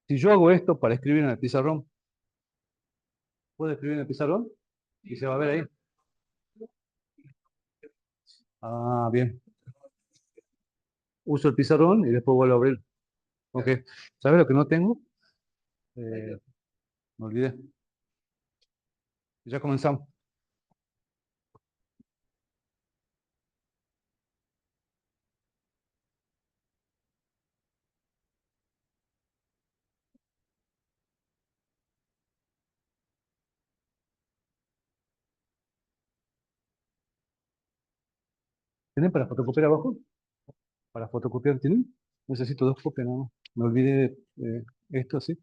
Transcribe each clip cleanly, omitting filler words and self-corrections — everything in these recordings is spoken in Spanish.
Si yo hago esto para escribir en el pizarrón, ¿puedo escribir en el pizarrón? Y se va a ver ahí. Ah, bien. Uso el pizarrón y después vuelvo a abrir. Ok. ¿Sabes lo que no tengo? Eh, Me olvidé. Ya comenzamos. ¿Tienen para fotocopiar abajo? Para fotocopiar, ¿tienen? Necesito dos copias nada más. Me olvidé esto, sí.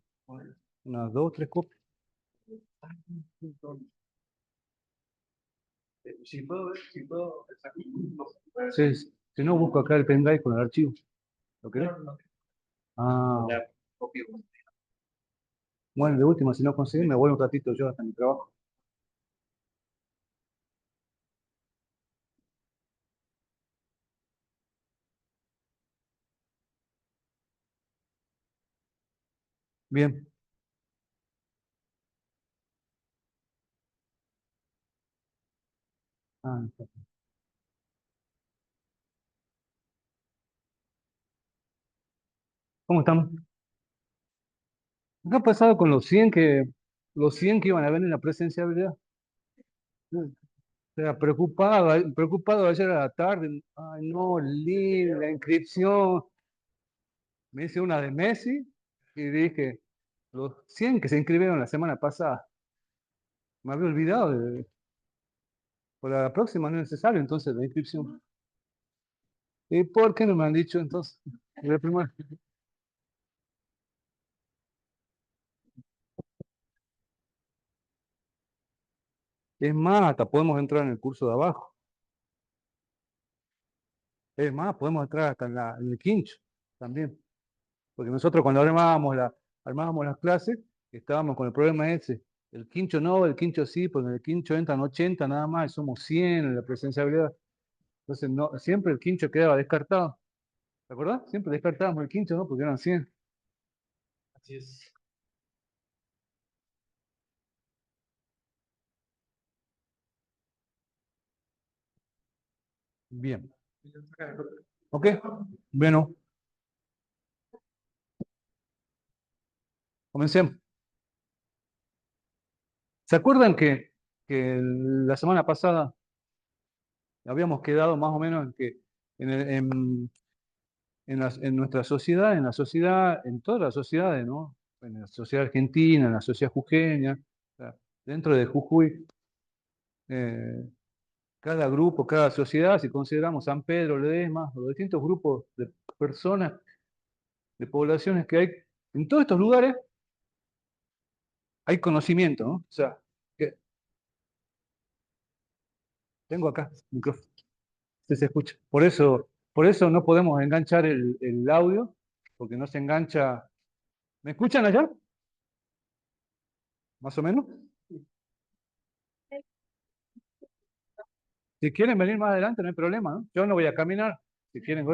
Unas dos, tres copias. Si puedo ver, si puedo. Sí, sí. Si no, busco acá el pendrive con el archivo. ¿Lo querés? Ah, bueno, de última, si no conseguí, me vuelvo un ratito yo hasta mi trabajo. Bien. Ah, ¿cómo están? ¿Qué ha pasado con los 100 que iban a ver en la presencialidad? O sea, preocupado ayer a la tarde. Ay, no, la inscripción. Me hice una de Messi y dije, los 100 que se inscribieron la semana pasada, me había olvidado por la próxima no es necesario entonces la inscripción. ¿Y por qué no me han dicho entonces? La primera- Es más, hasta podemos entrar en el curso de abajo. Es más, podemos entrar hasta en el quincho también. Porque nosotros cuando armábamos las clases, estábamos con el problema ese. El quincho no, el quincho sí, porque en el quincho entran 80 nada más, y somos 100 en la presencialidad. Entonces, no, siempre el quincho quedaba descartado. ¿Te acordás? Siempre descartábamos el quincho, ¿no? Porque eran 100. Así es. Bien. Ok. Bueno, comencemos. ¿Se acuerdan que la semana pasada habíamos quedado más o menos en que en, el- en nuestra sociedad, en la sociedad, en todas las sociedades, ¿no? En la sociedad argentina, en la sociedad jujeña, o sea, dentro de Jujuy, eh, cada grupo, cada sociedad, si consideramos San Pedro, Ledesma, los distintos grupos de personas, de poblaciones que hay, en todos estos lugares hay conocimiento, ¿no? O sea, que tengo acá micrófono, si se escucha. Por eso no podemos enganchar el audio, porque no se engancha. ¿Me escuchan allá? Más o menos. Si quieren venir más adelante, no hay problema, ¿no? Yo no voy a caminar. Si quieren,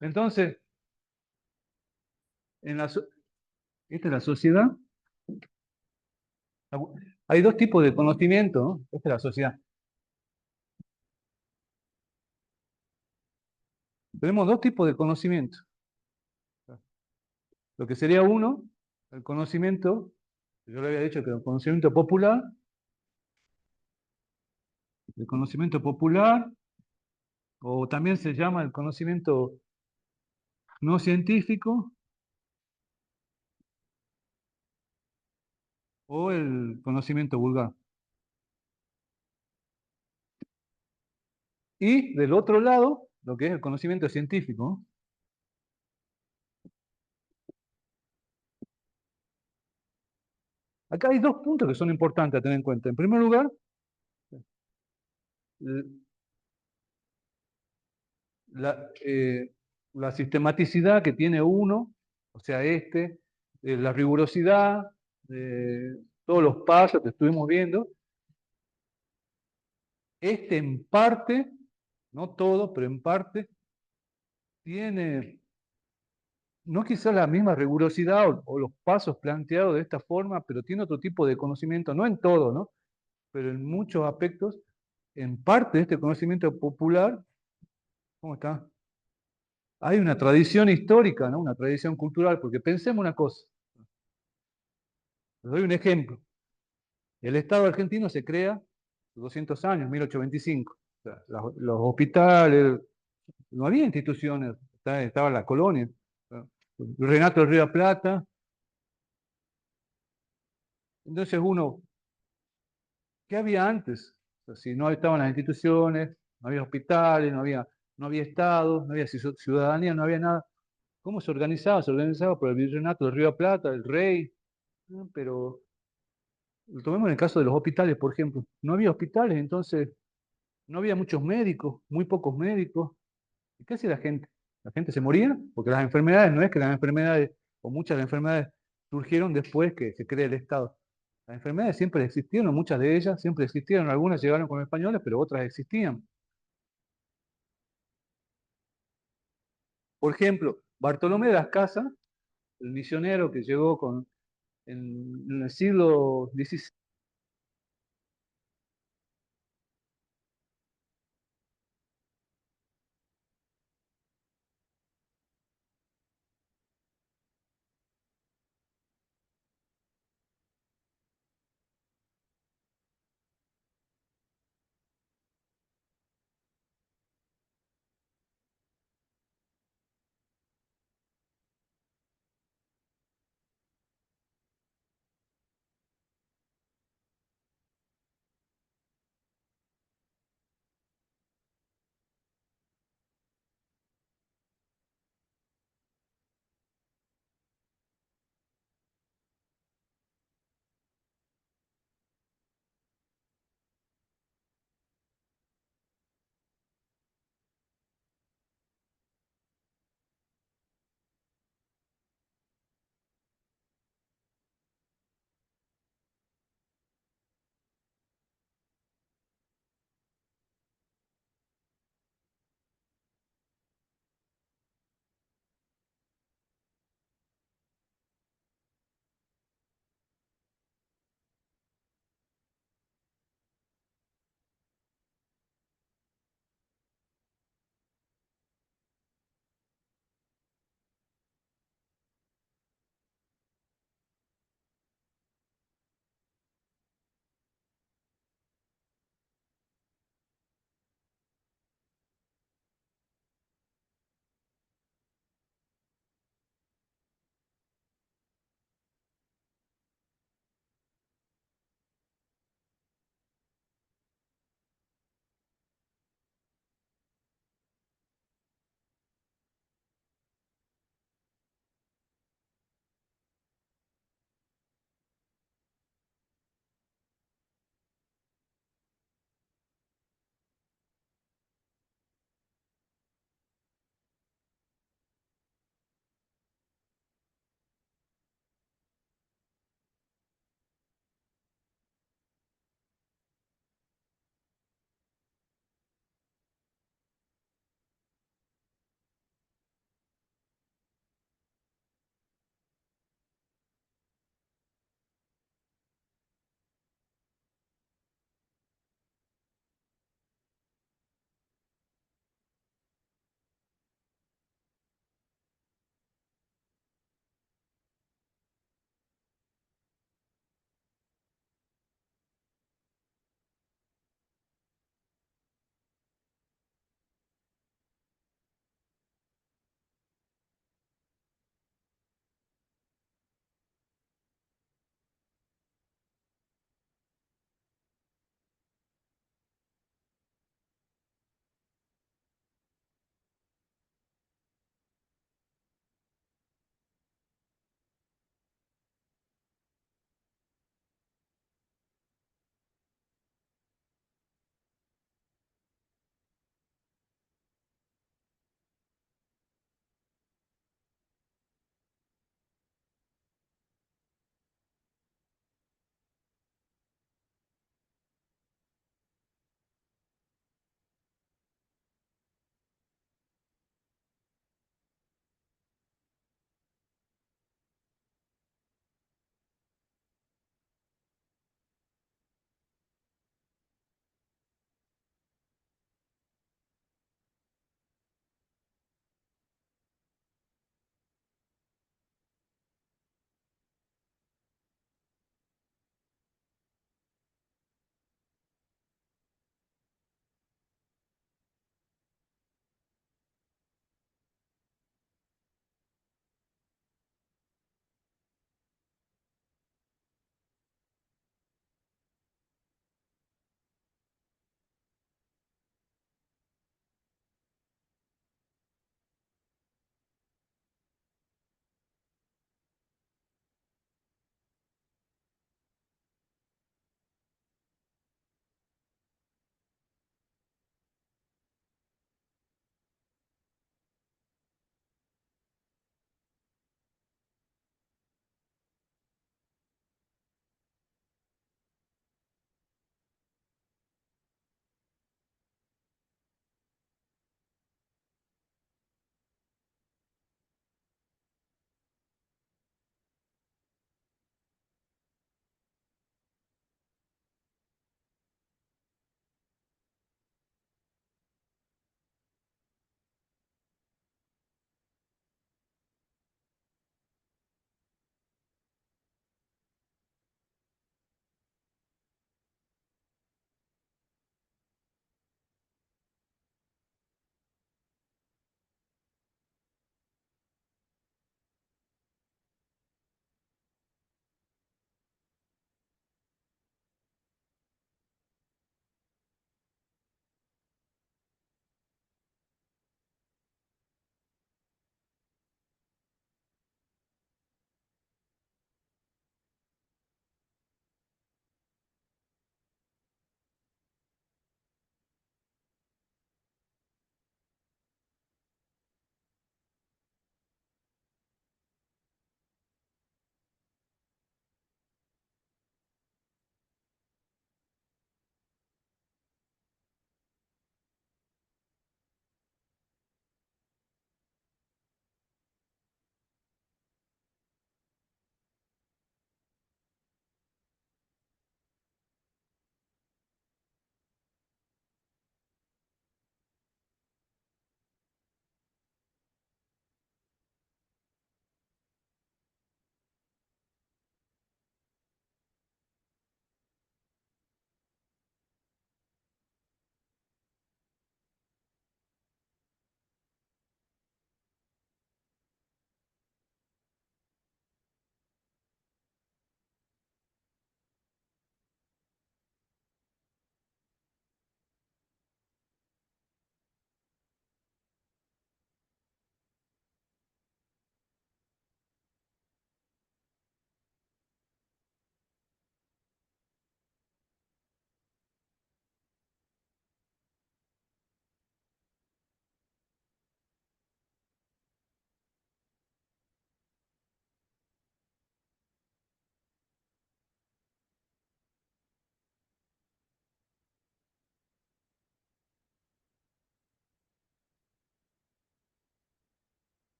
entonces, en la, so- esta es la sociedad. Hay dos tipos de conocimiento, ¿no? Esta es la sociedad. Tenemos dos tipos de conocimiento. Lo que sería uno, el conocimiento, yo le había dicho que el conocimiento popular, o también se llama el conocimiento no científico, o el conocimiento vulgar. Y del otro lado, lo que es el conocimiento científico, ¿no? Acá hay dos puntos que son importantes a tener en cuenta. En primer lugar, la, eh, la sistematicidad que tiene uno, o sea, la rigurosidad, todos los pasos que estuvimos viendo, en parte, no todo, pero en parte, tiene no quizás la misma rigurosidad o los pasos planteados de esta forma, pero tiene otro tipo de conocimiento, no en todo, ¿no? Pero en muchos aspectos, en parte de este conocimiento popular, ¿cómo está? Hay una tradición histórica, ¿no? Una tradición cultural, porque pensemos una cosa, les doy un ejemplo. El Estado argentino se crea hace 200 años, 1825. O sea, los hospitales, no había instituciones, estaba la colonia. Renato del Río de la Plata. Entonces uno, ¿qué había antes? O sea, si no estaban las instituciones, no había hospitales, no había Estado, no había ciudadanía, no había nada. ¿Cómo se organizaba? Se organizaba por el virreinato del Río de la Plata, el rey, ¿no? Pero tomemos el caso de los hospitales, por ejemplo. No había hospitales, entonces no había muchos médicos, muy pocos médicos. ¿Y qué hacía la gente? La gente se moría, porque las enfermedades, no es que las enfermedades, o muchas de las enfermedades, surgieron después que se crea el Estado. Las enfermedades siempre existieron, muchas de ellas siempre existieron, algunas llegaron con los españoles, pero otras existían. Por ejemplo, Bartolomé de las Casas, el misionero que llegó en el siglo XVI.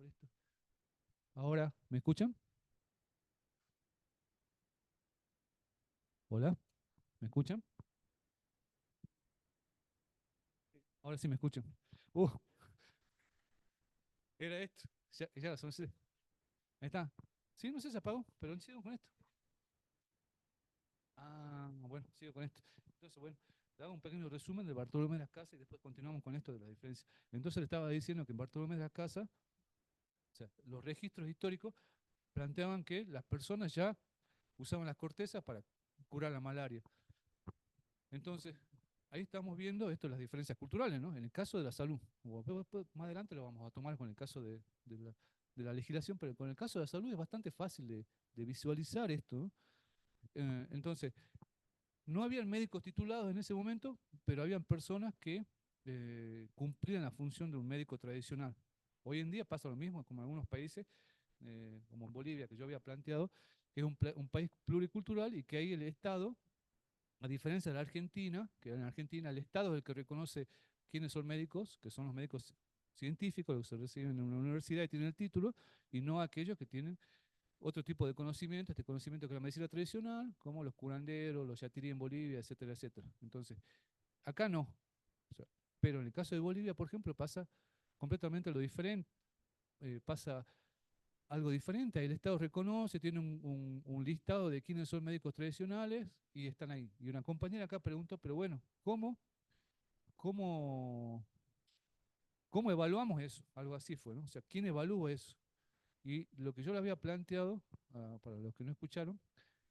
por esto. Ahora, ¿me escuchan? Hola, ¿me escuchan? Ahora sí me escuchan. Uh, era esto. Ya son. Ahí está. Sí, no sé, se apagó, pero sigo con esto. Ah, bueno, sigo con esto. Entonces, bueno, le hago un pequeño resumen de Bartolomé de las Casas y después continuamos con esto de la diferencia. Entonces le estaba diciendo que en Bartolomé de las Casas, o sea, los registros históricos planteaban que las personas ya usaban las cortezas para curar la malaria. Entonces, ahí estamos viendo esto, las diferencias culturales, ¿no? En el caso de la salud, más adelante lo vamos a tomar con el caso de la legislación, pero con el caso de la salud es bastante fácil de visualizar esto, ¿no? Entonces, no habían médicos titulados en ese momento, pero habían personas que cumplían la función de un médico tradicional. Hoy en día pasa lo mismo, como en algunos países, como en Bolivia, que yo había planteado, que es un país pluricultural y que ahí el Estado, a diferencia de la Argentina, que en Argentina el Estado es el que reconoce quiénes son médicos, que son los médicos científicos, los que se reciben en una universidad y tienen el título, y no aquellos que tienen otro tipo de conocimiento, este conocimiento que es la medicina tradicional, como los curanderos, los yatirí en Bolivia, etcétera, etcétera. Entonces, acá no. O sea, pero en el caso de Bolivia, por ejemplo, pasa completamente lo diferente. Pasa algo diferente. Ahí el Estado reconoce, tiene un listado de quiénes son médicos tradicionales y están ahí. Y una compañera acá preguntó, pero bueno, cómo, cómo evaluamos eso? Algo así fue, ¿no? O sea, ¿quién evalúa eso? Y lo que yo le había planteado, para los que no escucharon,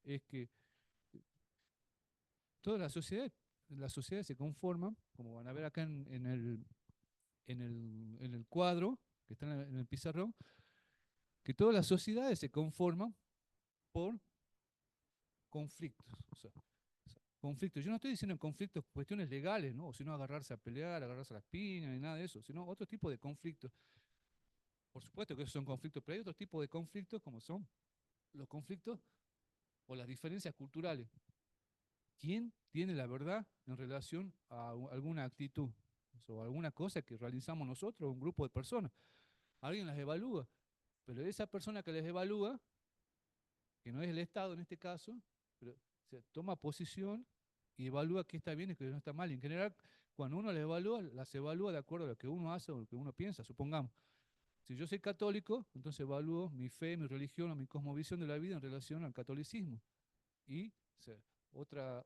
es que toda la sociedad se conforma, como van a ver acá en el cuadro que está en el pizarrón, que todas las sociedades se conforman por conflictos. O sea, conflictos. Yo no estoy diciendo conflictos, cuestiones legales, ¿no? O sino agarrarse a pelear, agarrarse a las piñas, ni nada de eso, sino otro tipo de conflictos. Por supuesto que esos son conflictos, pero hay otro tipo de conflictos como son los conflictos o las diferencias culturales. ¿Quién tiene la verdad en relación a alguna actitud o alguna cosa que realizamos nosotros, un grupo de personas? Alguien las evalúa, pero esa persona que les evalúa, que no es el Estado en este caso, pero se toma posición y evalúa qué está bien y qué no está mal. Y en general, cuando uno las evalúa de acuerdo a lo que uno hace o lo que uno piensa. Supongamos, si yo soy católico, entonces evalúo mi fe, mi religión o mi cosmovisión de la vida en relación al catolicismo. Y o sea, otra,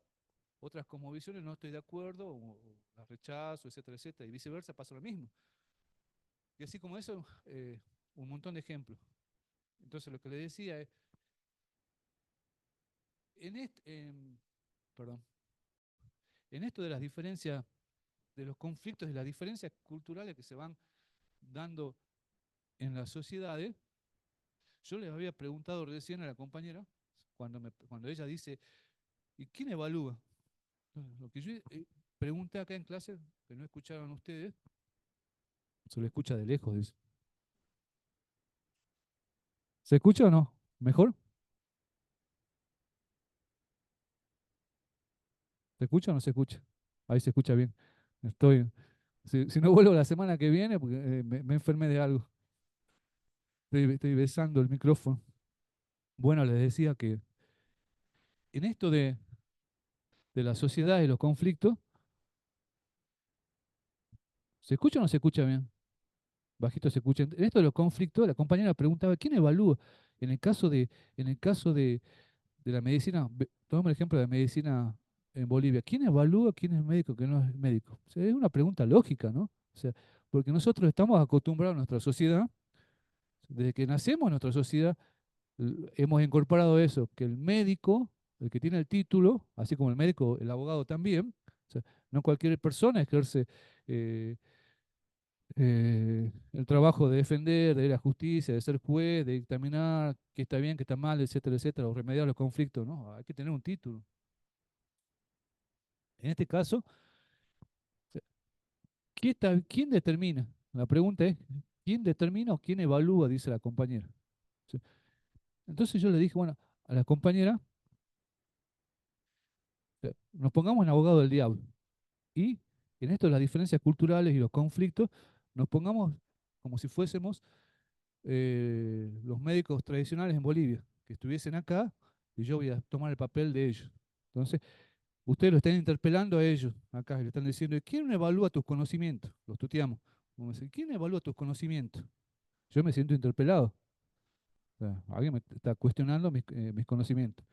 otras cosmovisiones no estoy de acuerdo o las rechazo, etcétera, etcétera. Y viceversa pasa lo mismo. Y así como eso, un montón de ejemplos. Entonces lo que le decía es, en, est- en- perdón, en esto de las diferencias, de los conflictos y las diferencias culturales que se van dando en las sociedades, yo les había preguntado recién a la compañera, cuando ella dice, ¿y quién evalúa? Lo que yo pregunté acá en clase, que no escucharon ustedes, se lo escucha de lejos, dice. ¿Se escucha o no? ¿Mejor? ¿Se escucha o no se escucha? Ahí se escucha bien. Si no vuelvo la semana que viene, porque me enfermé de algo. Estoy besando el micrófono. Bueno, les decía que en esto de la sociedad y los conflictos, ¿se escucha o no se escucha bien? Bajito se escucha. En esto de los conflictos, la compañera preguntaba, ¿quién evalúa? En el caso de la medicina, tomemos el ejemplo de la medicina en Bolivia, ¿quién evalúa quién es médico, quién no es médico? O sea, es una pregunta lógica, ¿no? O sea, porque nosotros estamos acostumbrados a nuestra sociedad, desde que nacemos en nuestra sociedad, hemos incorporado eso, que el médico, el que tiene el título, así como el médico, el abogado también, o sea, no cualquier persona ejerce eh, el trabajo de defender, de ir a justicia, de ser juez, de dictaminar qué está bien, qué está mal, etcétera, etcétera, o remediar los conflictos, ¿no? Hay que tener un título. En este caso, ¿quién determina? La pregunta es, ¿quién determina o quién evalúa? Dice la compañera. Sí. Entonces yo le dije, bueno, a la compañera, nos pongamos en abogado del diablo. Y en esto de las diferencias culturales y los conflictos, nos pongamos como si fuésemos los médicos tradicionales en Bolivia, que estuviesen acá y yo voy a tomar el papel de ellos. Entonces, ustedes lo están interpelando a ellos acá y le están diciendo, ¿quién evalúa tus conocimientos? Los tuteamos. Como dicen, ¿quién evalúa tus conocimientos? Yo me siento interpelado. O sea, alguien me está cuestionando mis conocimientos.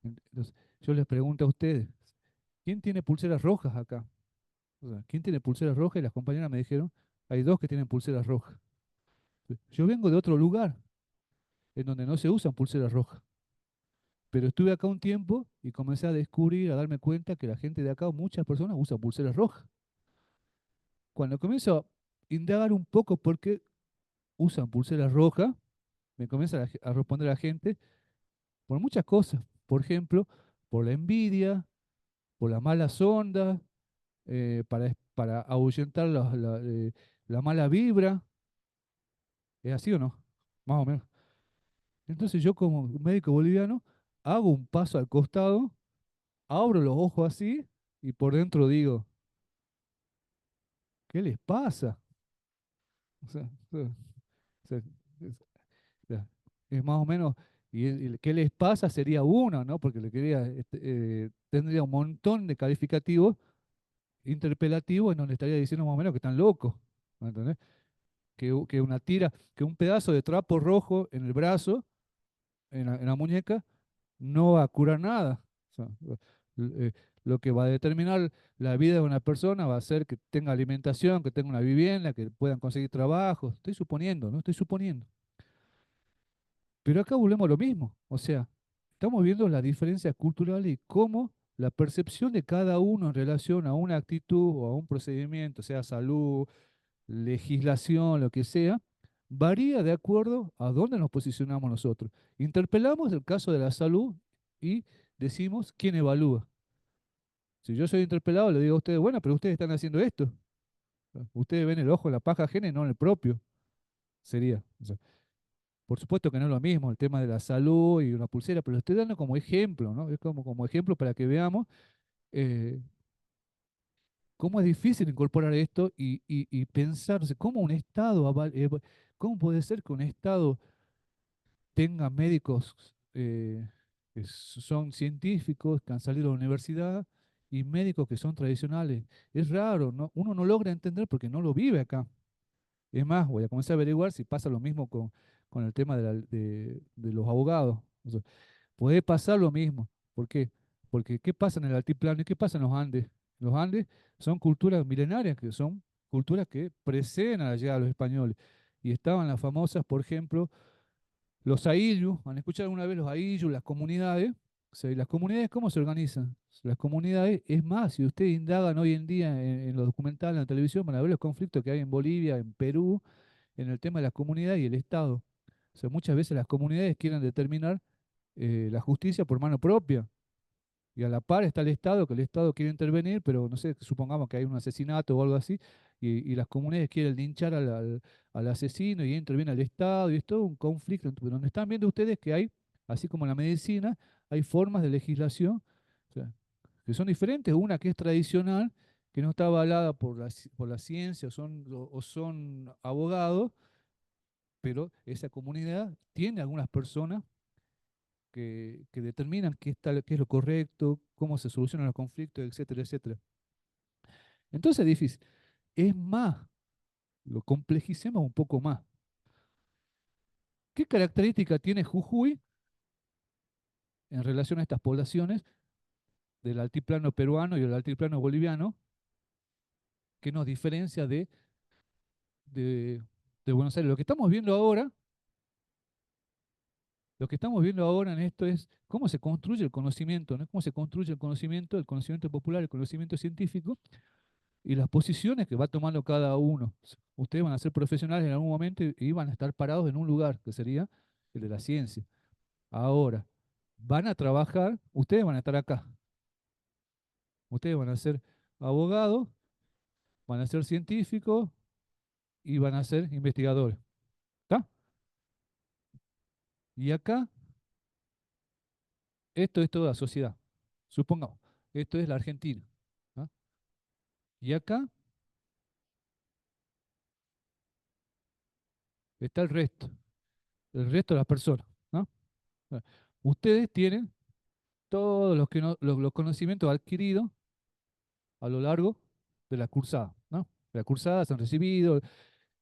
Entonces, yo les pregunto a ustedes, ¿quién tiene pulseras rojas acá? O sea, ¿quién tiene pulseras rojas? Y las compañeras me dijeron, hay dos que tienen pulseras rojas. Yo vengo de otro lugar en donde no se usan pulseras rojas, pero estuve acá un tiempo y comencé a descubrir, a darme cuenta que la gente de acá, muchas personas usan pulseras rojas. Cuando comienzo a indagar un poco por qué usan pulseras rojas, me comienza a responder la gente por muchas cosas. Por ejemplo, por la envidia, por las malas ondas, para ahuyentar la mala vibra. ¿Es así o no? Más o menos. Entonces yo como médico boliviano hago un paso al costado, abro los ojos así y por dentro digo, ¿qué les pasa? O sea, o sea, sea, es más o menos, y el qué les pasa sería uno, ¿no? Porque le quería, tendría un montón de calificativos interpelativos en donde estaría diciendo más o menos que están locos, ¿me entendés? Que una tira, que un pedazo de trapo rojo en el brazo, en la muñeca, no va a curar nada. O sea, lo que va a determinar la vida de una persona va a ser que tenga alimentación, que tenga una vivienda, que puedan conseguir trabajo. Estoy suponiendo, ¿no? Estoy suponiendo. Pero acá volvemos a lo mismo. O sea, estamos viendo las diferencias culturales y cómo la percepción de cada uno en relación a una actitud o a un procedimiento, sea salud, legislación, lo que sea, varía de acuerdo a dónde nos posicionamos nosotros. Interpelamos el caso de la salud y decimos quién evalúa. Si yo soy interpelado, le digo a ustedes, bueno, pero ustedes están haciendo esto. Ustedes ven el ojo en la paja ajena y no en el propio. Sería. O sea, por supuesto que no es lo mismo el tema de la salud y una pulsera, pero lo estoy dando como ejemplo, ¿no? Es como ejemplo para que veamos eh, cómo es difícil incorporar esto y pensarse cómo un Estado, cómo puede ser que un Estado tenga médicos que son científicos, que han salido de la universidad, y médicos que son tradicionales. Es raro, ¿no? Uno no logra entender porque no lo vive acá. Es más, voy a comenzar a averiguar si pasa lo mismo con el tema de los abogados. O sea, puede pasar lo mismo. ¿Por qué? Porque ¿qué pasa en el altiplano y qué pasa en los Andes? Los Andes son culturas milenarias, que son culturas que preceden a la llegada de los españoles. Y estaban las famosas, por ejemplo, los aylus. ¿Han escuchado alguna vez los aylus, las comunidades? O sea, ¿y las comunidades cómo se organizan? Las comunidades, es más, si ustedes indagan hoy en día en los documentales, en la televisión, van a ver los conflictos que hay en Bolivia, en Perú, en el tema de las comunidades y el Estado. O sea, muchas veces las comunidades quieren determinar la justicia por mano propia. Y a la par está el Estado, que el Estado quiere intervenir, pero no sé, supongamos que hay un asesinato o algo así, y las comunidades quieren linchar al asesino y interviene el Estado, y es todo un conflicto. Donde están viendo ustedes que hay, así como en la medicina, hay formas de legislación, o sea, que son diferentes. Una que es tradicional, que no está avalada por la ciencia, o son abogados, pero esa comunidad tiene algunas personas que determinan qué es lo correcto, cómo se solucionan los conflictos, etcétera, etcétera. Entonces es difícil. Es más, lo complejicemos un poco más. ¿Qué característica tiene Jujuy en relación a estas poblaciones del altiplano peruano y del altiplano boliviano que nos diferencia de, de Buenos Aires? Lo que estamos viendo ahora en esto es cómo se construye el conocimiento, ¿no? Cómo se construye el conocimiento popular, el conocimiento científico, y las posiciones que va tomando cada uno. Ustedes van a ser profesionales en algún momento y van a estar parados en un lugar, que sería el de la ciencia. Ahora, van a trabajar, ustedes van a estar acá. Ustedes van a ser abogados, van a ser científicos y van a ser investigadores. ¿Está? Y acá, esto es toda la sociedad. Supongamos, esto es la Argentina. ¿Ah? Y acá está el resto de las personas, ¿no? Ah, ustedes tienen todos los conocimientos adquiridos a lo largo de la cursada, ¿no? La cursada se han recibido,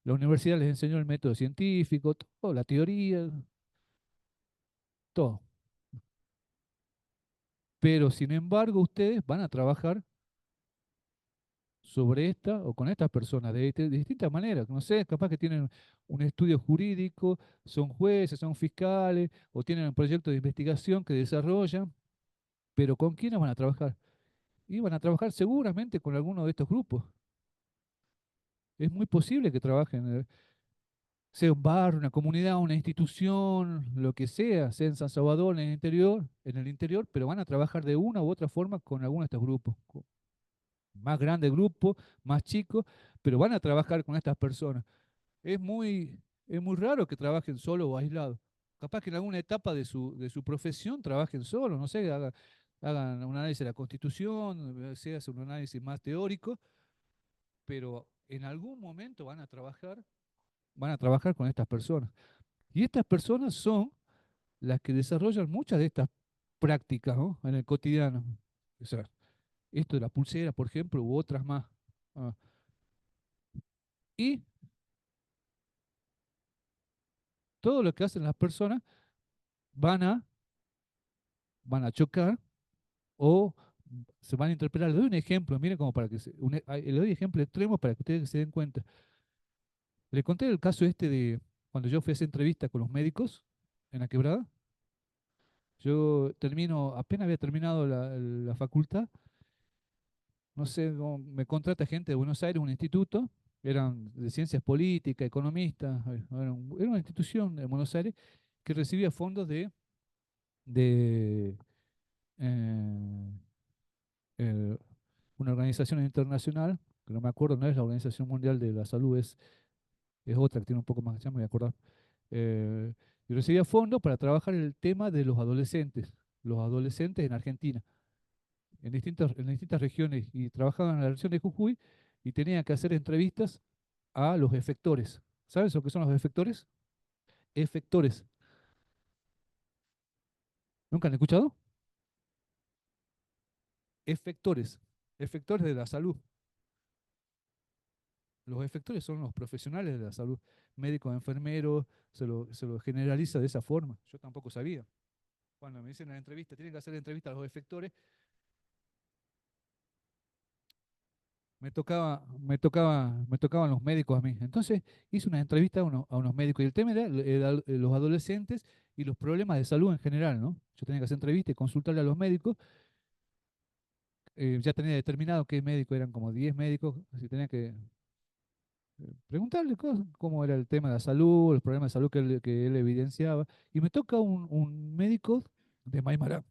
la universidad les enseñó el método científico, todo, la teoría, todo. Pero sin embargo, ustedes van a trabajar sobre esta o con estas personas de distintas maneras. No sé, capaz que tienen un estudio jurídico, son jueces, son fiscales, o tienen un proyecto de investigación que desarrollan, pero ¿con quiénes van a trabajar? Y van a trabajar seguramente con alguno de estos grupos. Es muy posible que trabajen, sea un barrio, una comunidad, una institución, lo que sea en San Salvador, en el interior, pero van a trabajar de una u otra forma con alguno de estos grupos. Más grande grupo, más chico, pero van a trabajar con estas personas. Es muy, es muy raro que trabajen solo o aislados. Capaz que en alguna etapa de su profesión trabajen solo, no sé, hagan un análisis de la Constitución, se hace un análisis más teórico, pero en algún momento van a trabajar con estas personas. Y estas personas son las que desarrollan muchas de estas prácticas, ¿no? En el cotidiano. O sea, esto de la pulsera, por ejemplo, u otras más. Ah, y todo lo que hacen las personas van a, van a chocar o se van a interpretar. Le doy un ejemplo, miren como para que le doy ejemplo extremo para que ustedes se den cuenta. Le conté el caso este de cuando yo fui a hacer entrevista con los médicos en la quebrada. Apenas había terminado la facultad, no sé, me contrata gente de Buenos Aires, un instituto, eran de ciencias políticas, economistas, era una institución de Buenos Aires que recibía fondos de eh, eh, una organización internacional, que no me acuerdo, no es la Organización Mundial de la Salud, es otra que tiene un poco más, ya me voy a acordar. eh, y recibía fondos para trabajar el tema de los adolescentes en Argentina, en distintas regiones, y trabajaban en la región de Jujuy y tenían que hacer entrevistas a los efectores. ¿Sabes lo que son los efectores? Efectores. ¿Nunca han escuchado? Efectores. Efectores de la salud. Los efectores son los profesionales de la salud, médicos, enfermeros, se lo generaliza de esa forma. Yo tampoco sabía. Cuando me dicen en la entrevista, tienen que hacer entrevista a los efectores, me tocaban los médicos a mí. Entonces hice una entrevista a unos médicos y el tema era los adolescentes y los problemas de salud en general, ¿no? Yo tenía que hacer entrevista y consultarle a los médicos. Ya tenía determinado qué médico, eran como 10 médicos, así tenía que preguntarle cómo era el tema de la salud, los problemas de salud que él evidenciaba. Y me toca un médico de Maimará,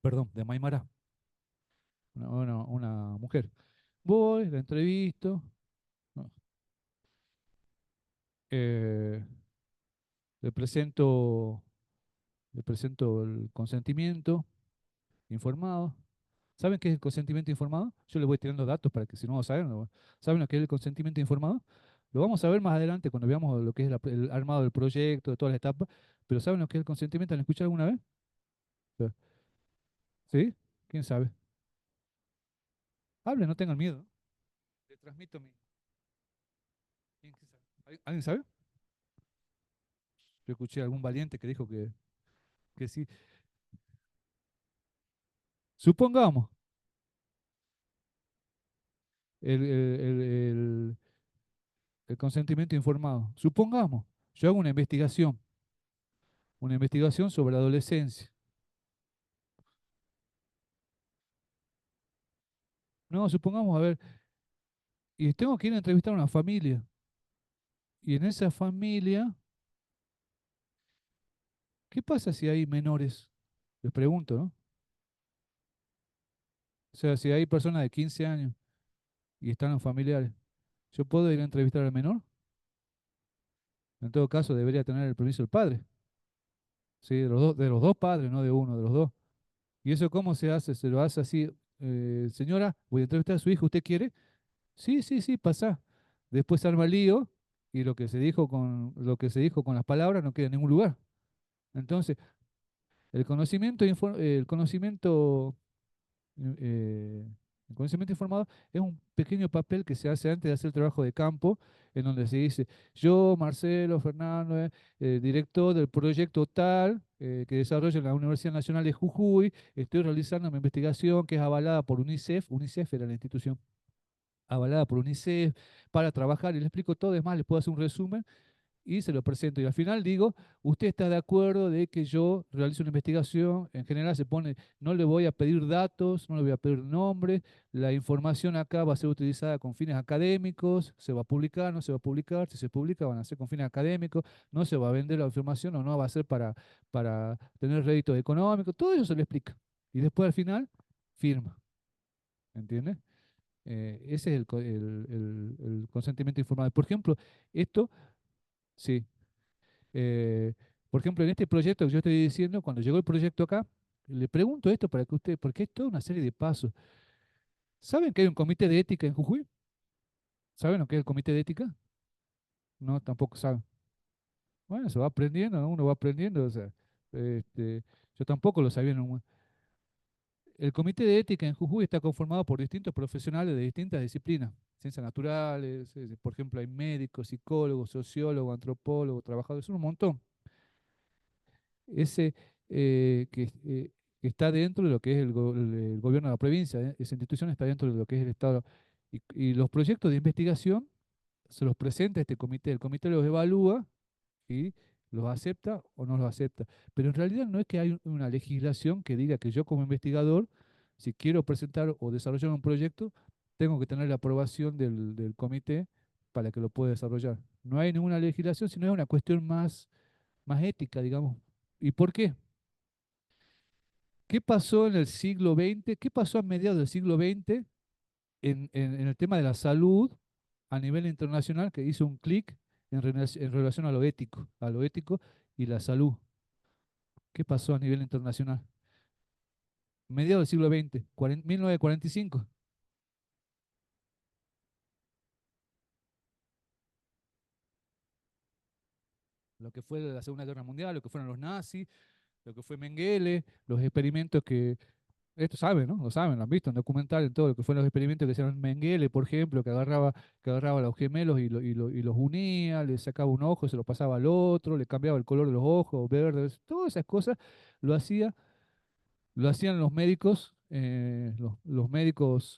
perdón, de Maimará, una mujer. Voy, la entrevisto, ¿no? eh, le presento, le presento el consentimiento informado. ¿Saben qué es el consentimiento informado? Yo les voy tirando datos para que si no lo saben, ¿saben lo que es el consentimiento informado? Lo vamos a ver más adelante cuando veamos lo que es el armado del proyecto, de todas las etapas. Pero ¿saben lo que es el consentimiento? ¿Han escuchado alguna vez? ¿Sí? ¿Quién sabe? Hablen, no tengan miedo. Le transmito mi... ¿Quién sabe? ¿Alguien sabe? Yo escuché a algún valiente que dijo que sí. Supongamos, el, el- el- el- el consentimiento informado. Supongamos, yo hago una investigación sobre la adolescencia. No, supongamos, a ver, y tengo que ir a entrevistar a una familia. Y en esa familia, ¿qué pasa si hay menores? Les pregunto, ¿no? O sea, si hay personas de 15 años y están los familiares, ¿yo puedo ir a entrevistar al menor? En todo caso, debería tener el permiso del padre. Sí, de los dos padres, no de uno, de los dos. ¿Y eso cómo se hace? Se lo hace así, señora, voy a entrevistar a su hijo, ¿usted quiere? Sí, sí, sí, pasá. Después se arma el lío y lo que se dijo con las palabras no queda en ningún lugar. Entonces, el conocimiento eh, el conocimiento informado es un pequeño papel que se hace antes de hacer el trabajo de campo, en donde se dice, yo, Marcelo Fernando, director del proyecto tal, que desarrolla en la Universidad Nacional de Jujuy, estoy realizando una investigación que es avalada por UNICEF. UNICEF era la institución avalada por UNICEF para trabajar, y le explico todo. Es más, les puedo hacer un resumen y se lo presento. Y al final digo, usted está de acuerdo de que yo realice una investigación. En general se pone, no le voy a pedir datos, no le voy a pedir nombres, la información acá va a ser utilizada con fines académicos, se va a publicar, no se va a publicar, si se publica van a ser con fines académicos, no se va a vender la información o no va a ser para tener réditos económicos, todo eso se le explica. Y después al final, firma, ¿entiendes? Ese es el consentimiento informado. Por ejemplo, esto, sí. Eh, por ejemplo, en este proyecto que yo estoy diciendo, cuando llegó el proyecto acá, le pregunto esto para que usted, porque es toda una serie de pasos. ¿Saben que hay un comité de ética en Jujuy? ¿Saben lo que es el comité de ética? No, tampoco saben. Bueno, se va aprendiendo, ¿no? Uno va aprendiendo, o sea, yo tampoco lo sabía. El comité de ética en Jujuy está conformado por distintos profesionales de distintas disciplinas, ciencias naturales, por ejemplo, hay médicos, psicólogos, sociólogos, antropólogos, trabajadores, son un montón. Ese que está dentro de lo que es el gobierno de la provincia, esa institución está dentro de lo que es el Estado. Y los proyectos de investigación se los presenta a este comité, el comité los evalúa y los acepta o no los acepta. Pero en realidad no es que hay una legislación que diga que yo como investigador, si quiero presentar o desarrollar un proyecto, tengo que tener la aprobación del comité para que lo pueda desarrollar. No hay ninguna legislación, sino es una cuestión más ética, digamos. ¿Y por qué? ¿Qué pasó en el siglo XX? ¿Qué pasó a mediados del siglo XX en el tema de la salud a nivel internacional, que hizo un clic en relación a lo ético y la salud? ¿Qué pasó a nivel internacional? Mediados del siglo XX, 1945, lo que fue la Segunda Guerra Mundial, lo que fueron los nazis, lo que fue Mengele, los experimentos que, esto saben, ¿no? Lo saben, lo han visto en documental, en todo lo que fueron los experimentos que hicieron Mengele, por ejemplo, que agarraba a los gemelos y los unía, le sacaba un ojo, se lo pasaba al otro, le cambiaba el color de los ojos, verdes, todas esas cosas lo hacía, lo hacían los médicos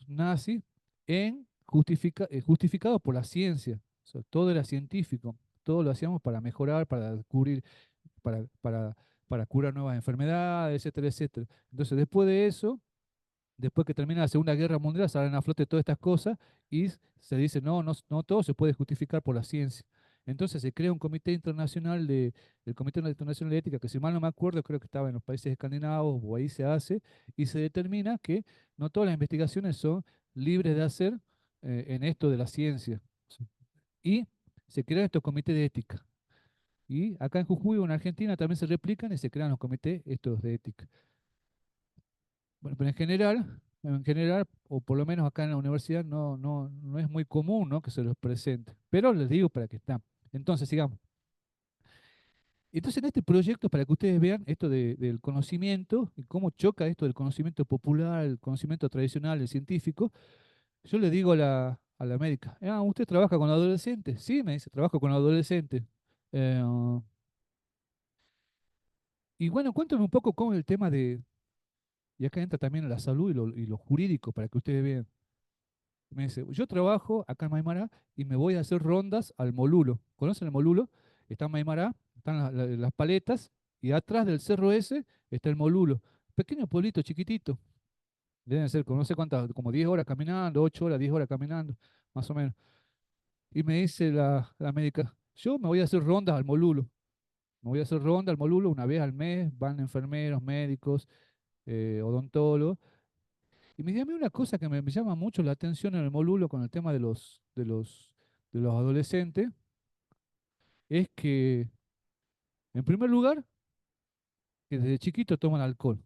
nazis justificados por la ciencia. O sea, todo era científico, todo lo hacíamos para mejorar, para descubrir, para, para, para curar nuevas enfermedades, etcétera, etcétera. Entonces, después de eso, después que termina la Segunda Guerra Mundial, salen a flote todas estas cosas y se dice, no, no, no todo se puede justificar por la ciencia. Entonces se crea un comité internacional el Comité Internacional de Ética, que si mal no me acuerdo, creo que estaba en los países escandinavos o ahí se hace, y se determina que no todas las investigaciones son libres de hacer en esto de la ciencia. Y se crean estos comités de ética. Y acá en Jujuy o en Argentina también se replican y se crean los comités estos de ética. Bueno, pero en general, o por lo menos acá en la universidad, no es muy común, ¿no?, que se los presente. Pero les digo para que están. Entonces, sigamos. Entonces, en este proyecto, para que ustedes vean esto del conocimiento y cómo choca esto del conocimiento popular, el conocimiento tradicional, el científico, yo le digo a la médica, ¿usted trabaja con adolescentes? Sí, me dice, trabajo con adolescentes. Eh, y bueno, cuéntame un poco cómo es el tema y acá entra también la salud y lo jurídico, para que ustedes vean. Me dice, yo trabajo acá en Maimará y me voy a hacer rondas al Molulo. ¿Conocen el Molulo? Está en Maimará, están las paletas y atrás del cerro ese está el Molulo. Pequeño pueblito chiquitito. Deben ser, no sé cuántas, como 10 horas caminando, 8 horas, 10 horas caminando, más o menos. Y me dice la médica, yo me voy a hacer rondas al Molulo. Me voy a hacer ronda al Molulo una vez al mes, van enfermeros, médicos, odontólogos. Y me dice a mí una cosa que me llama mucho la atención en el Molulo con el tema de los adolescentes, es que, en primer lugar, que desde chiquito toman alcohol.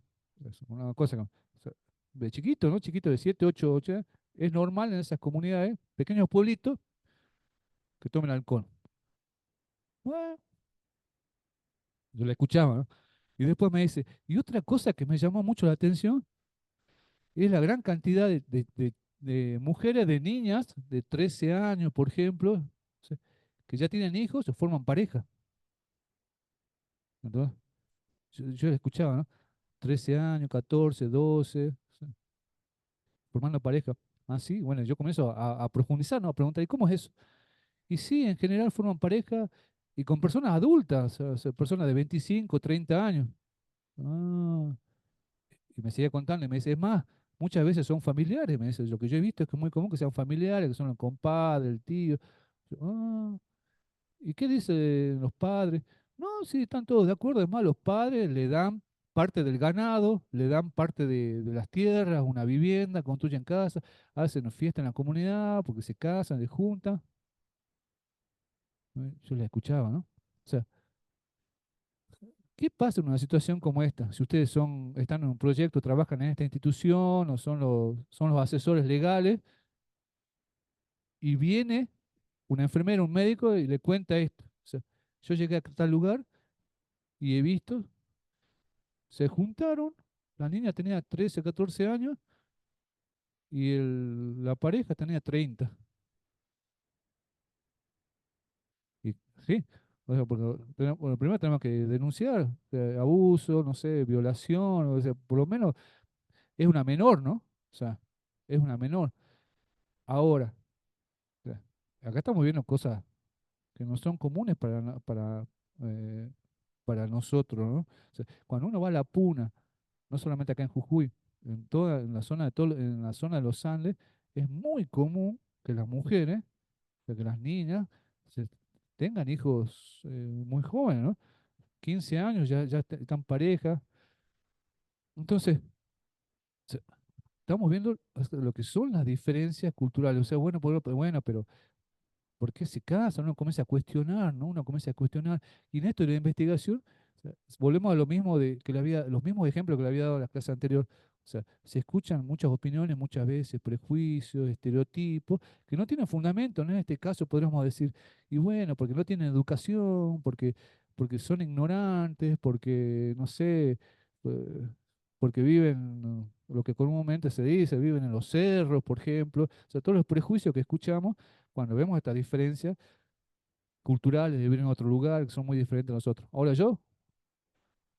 Es una cosa que, o sea, de chiquito, ¿no? Chiquito de 7 8 es normal en esas comunidades, pequeños pueblitos, que tomen alcohol. Bueno, yo la escuchaba, ¿no? Y después me dice, y otra cosa que me llamó mucho la atención es la gran cantidad de mujeres, de niñas de 13 años, por ejemplo, o sea, que ya tienen hijos o forman pareja. Entonces, yo la escuchaba, ¿no? 13 años, 14, 12, o sea, formando pareja. Ah, sí, bueno, yo comienzo a profundizar, ¿no? A preguntar, ¿y cómo es eso? Y sí, en general forman pareja y con personas adultas, o sea, personas de 25, 30 años. Ah, y me sigue contando y me dice, es más, muchas veces son familiares, me dice, lo que yo he visto es que es muy común que sean familiares, que son el compadre, el tío. Yo, ah, ¿y qué dicen los padres? No, sí, están todos de acuerdo, es más, los padres le dan parte del ganado, le dan parte de las tierras, una vivienda, construyen casa, hacen una fiesta en la comunidad porque se casan, se juntan. Yo les escuchaba, ¿no? O sea, ¿qué pasa en una situación como esta? Si ustedes están en un proyecto, trabajan en esta institución o son los asesores legales y viene una enfermera, un médico y le cuenta esto. O sea, yo llegué a tal lugar y he visto, se juntaron, la niña tenía 13, 14 años y la pareja tenía 30. Y, sí, o sea, porque bueno, primero tenemos que denunciar abuso, no sé, violación, o sea, por lo menos es una menor, ¿no? O sea, es una menor. Ahora, o sea, acá estamos viendo cosas que no son comunes eh, para nosotros, ¿no? O sea, cuando uno va a la Puna, no solamente acá en Jujuy, en la zona en la zona de los Andes, es muy común que las mujeres, o sea, que las niñas, se- tengan hijos muy jóvenes, ¿no? 15 años ya están parejas. Entonces, se- estamos viendo hasta lo que son las diferencias culturales. O sea, bueno, pero ¿por qué se casan? Uno comienza a cuestionar, ¿no? Uno comienza a cuestionar. Y en esto de la investigación, o sea, volvemos a lo mismo los mismos ejemplos que le había dado en la clase anterior. O sea, se escuchan muchas opiniones, muchas veces prejuicios, estereotipos, que no tienen fundamento, ¿no? En este caso podríamos decir, y bueno, porque no tienen educación, porque son ignorantes, porque, no sé, eh, porque viven, ¿no? Lo que comúnmente se dice, viven en los cerros, por ejemplo. O sea, todos los prejuicios que escuchamos cuando vemos estas diferencias culturales de vivir en otro lugar, que son muy diferentes a nosotros. Ahora yo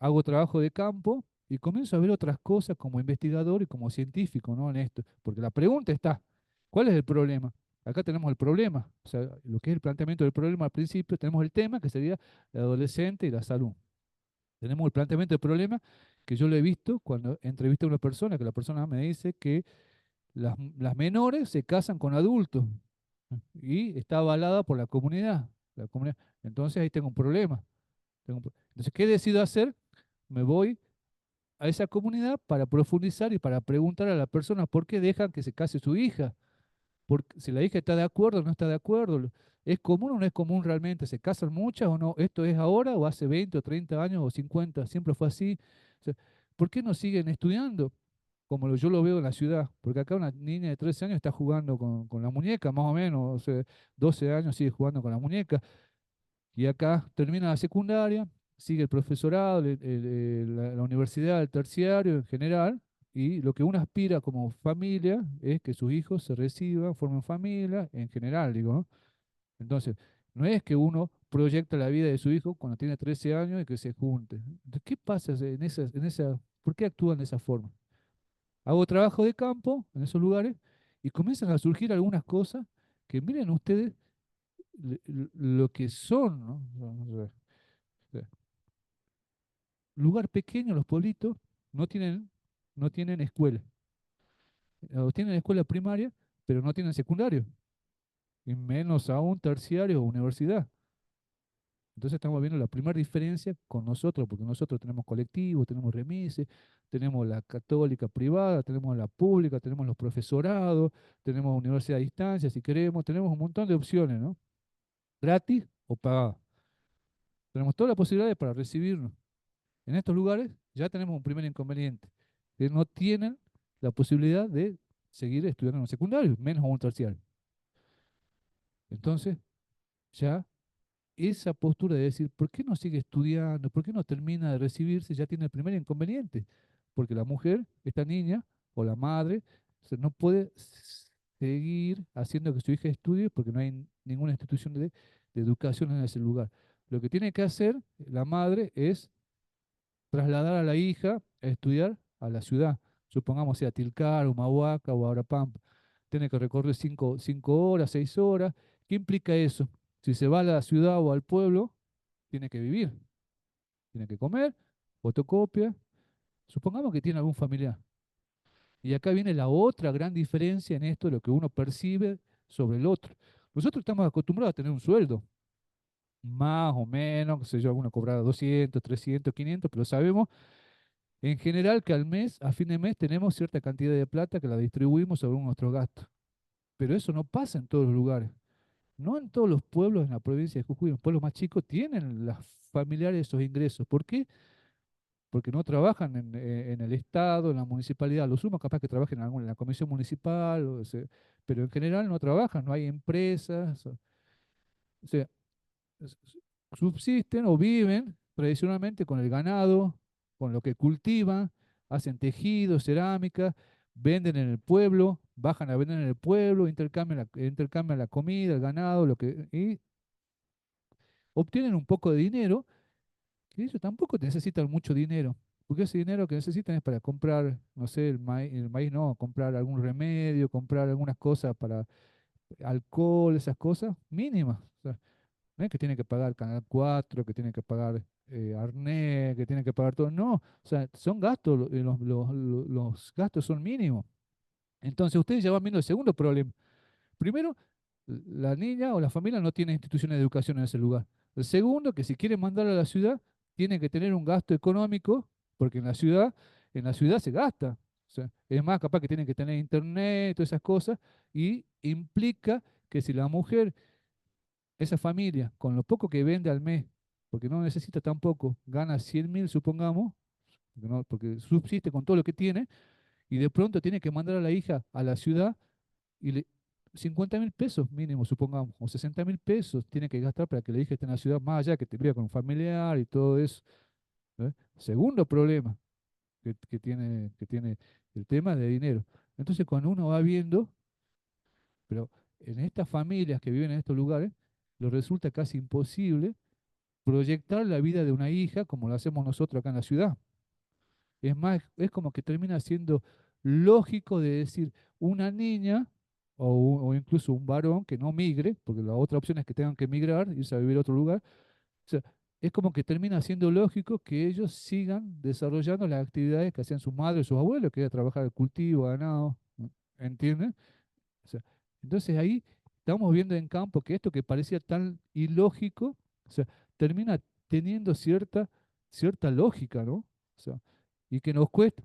hago trabajo de campo y comienzo a ver otras cosas como investigador y como científico, ¿no? En esto, porque la pregunta está, ¿cuál es el problema? Acá tenemos el problema, o sea, lo que es el planteamiento del problema al principio, tenemos el tema que sería el adolescente y la salud. Tenemos el planteamiento del problema que yo lo he visto cuando entrevisto a una persona, que la persona me dice que las menores se casan con adultos y está avalada por la comunidad. Entonces ahí tengo un problema. Entonces, ¿qué decido hacer? Me voy a esa comunidad para profundizar y para preguntar a la persona por qué dejan que se case su hija. Si la hija está de acuerdo o no está de acuerdo. ¿Es común o no es común realmente? ¿Se casan muchas o no? ¿Esto es ahora o hace 20 o 30 años o 50? Siempre fue así. O sea, ¿por qué no siguen estudiando? Como yo lo veo en la ciudad, porque acá una niña de 13 años está jugando con la muñeca, más o menos, o sea, 12 años sigue jugando con la muñeca, y acá termina la secundaria, sigue el profesorado, la universidad, el terciario en general, y lo que uno aspira como familia es que sus hijos se reciban, formen familia, en general, digo, ¿no? Entonces, no es que uno proyecta la vida de su hijo cuando tiene 13 años y que se junte. Entonces, ¿qué pasa por qué actúan de esa forma? Hago trabajo de campo en esos lugares y comienzan a surgir algunas cosas que miren ustedes lo que son, ¿no? O sea, lugar pequeño, los pueblitos no tienen escuela. O tienen escuela primaria, pero no tienen secundario, y menos aún terciario o universidad. Entonces estamos viendo la primera diferencia con nosotros, porque nosotros tenemos colectivos, tenemos remises, tenemos la católica privada, tenemos la pública, tenemos los profesorados, tenemos universidad a distancia si queremos, tenemos un montón de opciones, ¿no? Gratis o pagadas. Tenemos todas las posibilidades para recibirnos. En estos lugares ya tenemos un primer inconveniente, que no tienen la posibilidad de seguir estudiando en un secundario, menos en un terciario. Entonces, ya esa postura de decir, ¿por qué no sigue estudiando? ¿Por qué no termina de recibirse? Ya tiene el primer inconveniente, porque la mujer, esta niña o la madre, no puede seguir haciendo que su hija estudie porque no hay ninguna institución de educación en ese lugar. Lo que tiene que hacer la madre es trasladar a la hija a estudiar a la ciudad, supongamos sea Tilcar, Humahuaca o Abrapampa. Tiene que recorrer 5 horas, 6 horas. ¿Qué implica eso? Si se va a la ciudad o al pueblo, tiene que vivir, tiene que comer, fotocopia. Supongamos que tiene algún familiar. Y acá viene la otra gran diferencia en esto de lo que uno percibe sobre el otro. Nosotros estamos acostumbrados a tener un sueldo, más o menos, qué sé yo, alguno cobrará 200, 300, 500, pero sabemos en general que al mes, a fin de mes, tenemos cierta cantidad de plata que la distribuimos sobre nuestros gastos. Pero eso no pasa en todos los lugares. No en todos los pueblos en la provincia de Jujuy, en los pueblos más chicos tienen las familiares esos ingresos. ¿Por qué? Porque no trabajan en el Estado, en la municipalidad. Los sumo capaz que trabajen en la comisión municipal, pero en general no trabajan, no hay empresas. O sea, s- subsisten o viven tradicionalmente con el ganado, con lo que cultivan, hacen tejidos, cerámica, venden en el pueblo, bajan a vender en el pueblo, intercambian la comida, el ganado, y obtienen un poco de dinero, que ellos tampoco necesitan mucho dinero, porque ese dinero que necesitan es para comprar, no sé, el maíz no, comprar algún remedio, comprar algunas cosas para alcohol, esas cosas mínimas. O sea, no es que tiene que pagar Canal 4, que tiene que pagar Arnet, que tiene que pagar todo. No, o sea, son gastos, los gastos son mínimos. Entonces ustedes ya van viendo el segundo problema. Primero, la niña o la familia no tiene instituciones de educación en ese lugar. El segundo, que si quieren mandarla a la ciudad, tiene que tener un gasto económico, porque en la ciudad se gasta. O sea, es más, capaz que tienen que tener internet, todas esas cosas, y implica que si la mujer, esa familia, con lo poco que vende al mes, porque no necesita tampoco, gana 100.000, supongamos, porque subsiste con todo lo que tiene, y de pronto tiene que mandar a la hija a la ciudad y 50.000 pesos mínimo, supongamos, o 60.000 pesos tiene que gastar para que la hija esté en la ciudad, más allá que te viva con un familiar y todo eso. ¿Eh? Segundo problema que tiene el tema de dinero. Entonces, cuando uno va viendo, pero en estas familias que viven en estos lugares, le resulta casi imposible proyectar la vida de una hija como lo hacemos nosotros acá en la ciudad. Es más, es como que termina siendo lógico de decir una niña o incluso un varón que no migre, porque la otra opción es que tengan que migrar, irse a vivir a otro lugar. O sea, es como que termina siendo lógico que ellos sigan desarrollando las actividades que hacían sus madres, sus abuelos, que era trabajar el cultivo, ganado, ¿no? ¿Entienden? O sea, entonces ahí estamos viendo en campo que esto que parecía tan ilógico, o sea, termina teniendo cierta lógica, ¿no? O sea, y que nos cuesta,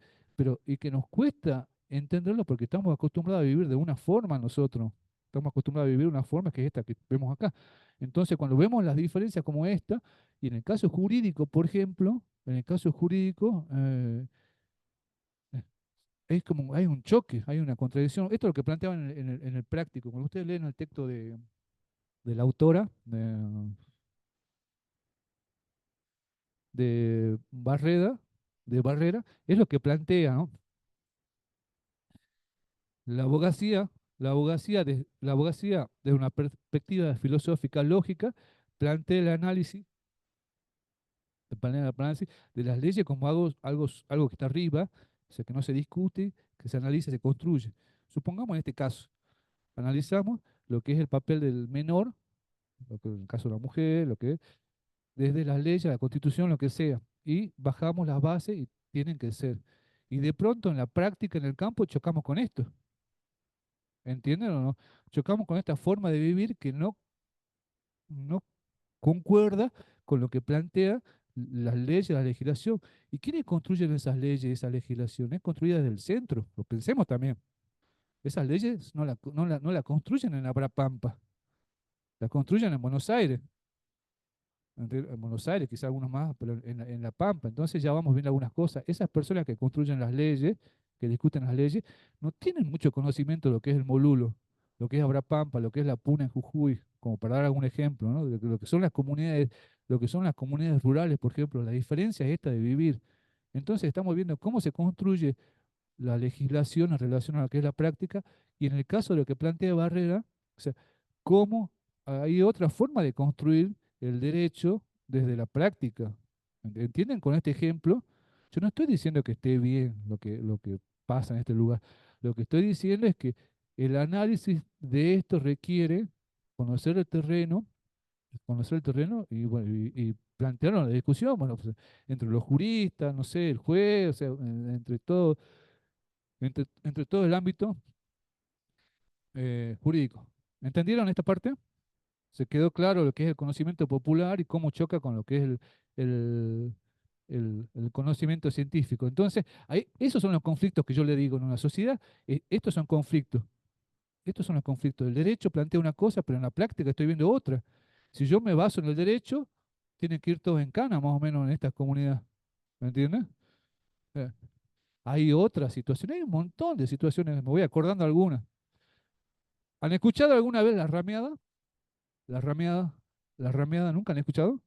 y que nos cuesta entenderlo porque estamos acostumbrados a vivir de una forma nosotros. Estamos acostumbrados a vivir de una forma que es esta que vemos acá. Entonces, cuando vemos las diferencias como esta, y en el caso jurídico, por ejemplo, en el caso jurídico, es como hay un choque, hay una contradicción. Esto es lo que planteaban en el práctico. Cuando ustedes leen el texto de la autora, de Barreda, de Barrera, es lo que plantea, ¿no? La abogacía, la abogacía desde una perspectiva filosófica lógica, plantea el análisis, el análisis de las leyes como algo que está arriba, o sea, que no se discute, que se analiza, se construye. Supongamos en este caso, analizamos lo que es el papel del menor, lo que en el caso de la mujer, lo que es, desde las leyes, la constitución, lo que sea, y bajamos las bases y tienen que ser. Y de pronto en la práctica, en el campo, chocamos con esto, ¿entienden o no? Chocamos con esta forma de vivir que no concuerda con lo que plantea las leyes, la legislación. ¿Y quiénes construyen esas leyes, esa legislación? Es construida desde el centro, lo pensemos también. Esas leyes no la construyen en la Pampa, la construyen en Buenos Aires. En Buenos Aires, quizá algunos más, pero en la Pampa. Entonces ya vamos viendo algunas cosas. Esas personas que construyen las leyes, que discuten las leyes, no tienen mucho conocimiento de lo que es el Molulo, lo que es Abrapampa, lo que es la Puna en Jujuy, como para dar algún ejemplo, ¿no? De lo que son las comunidades, lo que son las comunidades rurales, por ejemplo, la diferencia es esta de vivir. Entonces estamos viendo cómo se construye la legislación en relación a lo que es la práctica, y en el caso de lo que plantea Barrera, o sea, cómo hay otra forma de construir el derecho desde la práctica. ¿Entienden con este ejemplo? Yo no estoy diciendo que esté bien lo que pasa en este lugar. Lo que estoy diciendo es que el análisis de esto requiere conocer el terreno y, bueno, y plantearlo en la discusión, bueno, pues, entre los juristas, no sé, el juez, o sea, entre todo el ámbito jurídico. ¿Entendieron esta parte? ¿Se quedó claro lo que es el conocimiento popular y cómo choca con lo que es el, el conocimiento científico? Entonces, esos son los conflictos que yo le digo en una sociedad. Estos son conflictos. Estos son los conflictos. El derecho plantea una cosa, pero en la práctica estoy viendo otra. Si yo me baso en el derecho, tienen que ir todos en cana, más o menos, en esta comunidad. ¿Me entiendes? Eh, Hay otras situaciones, hay un montón de situaciones, me voy acordando algunas. ¿Han escuchado alguna vez la rameada? La rameada, la rameada, ¿nunca han escuchado?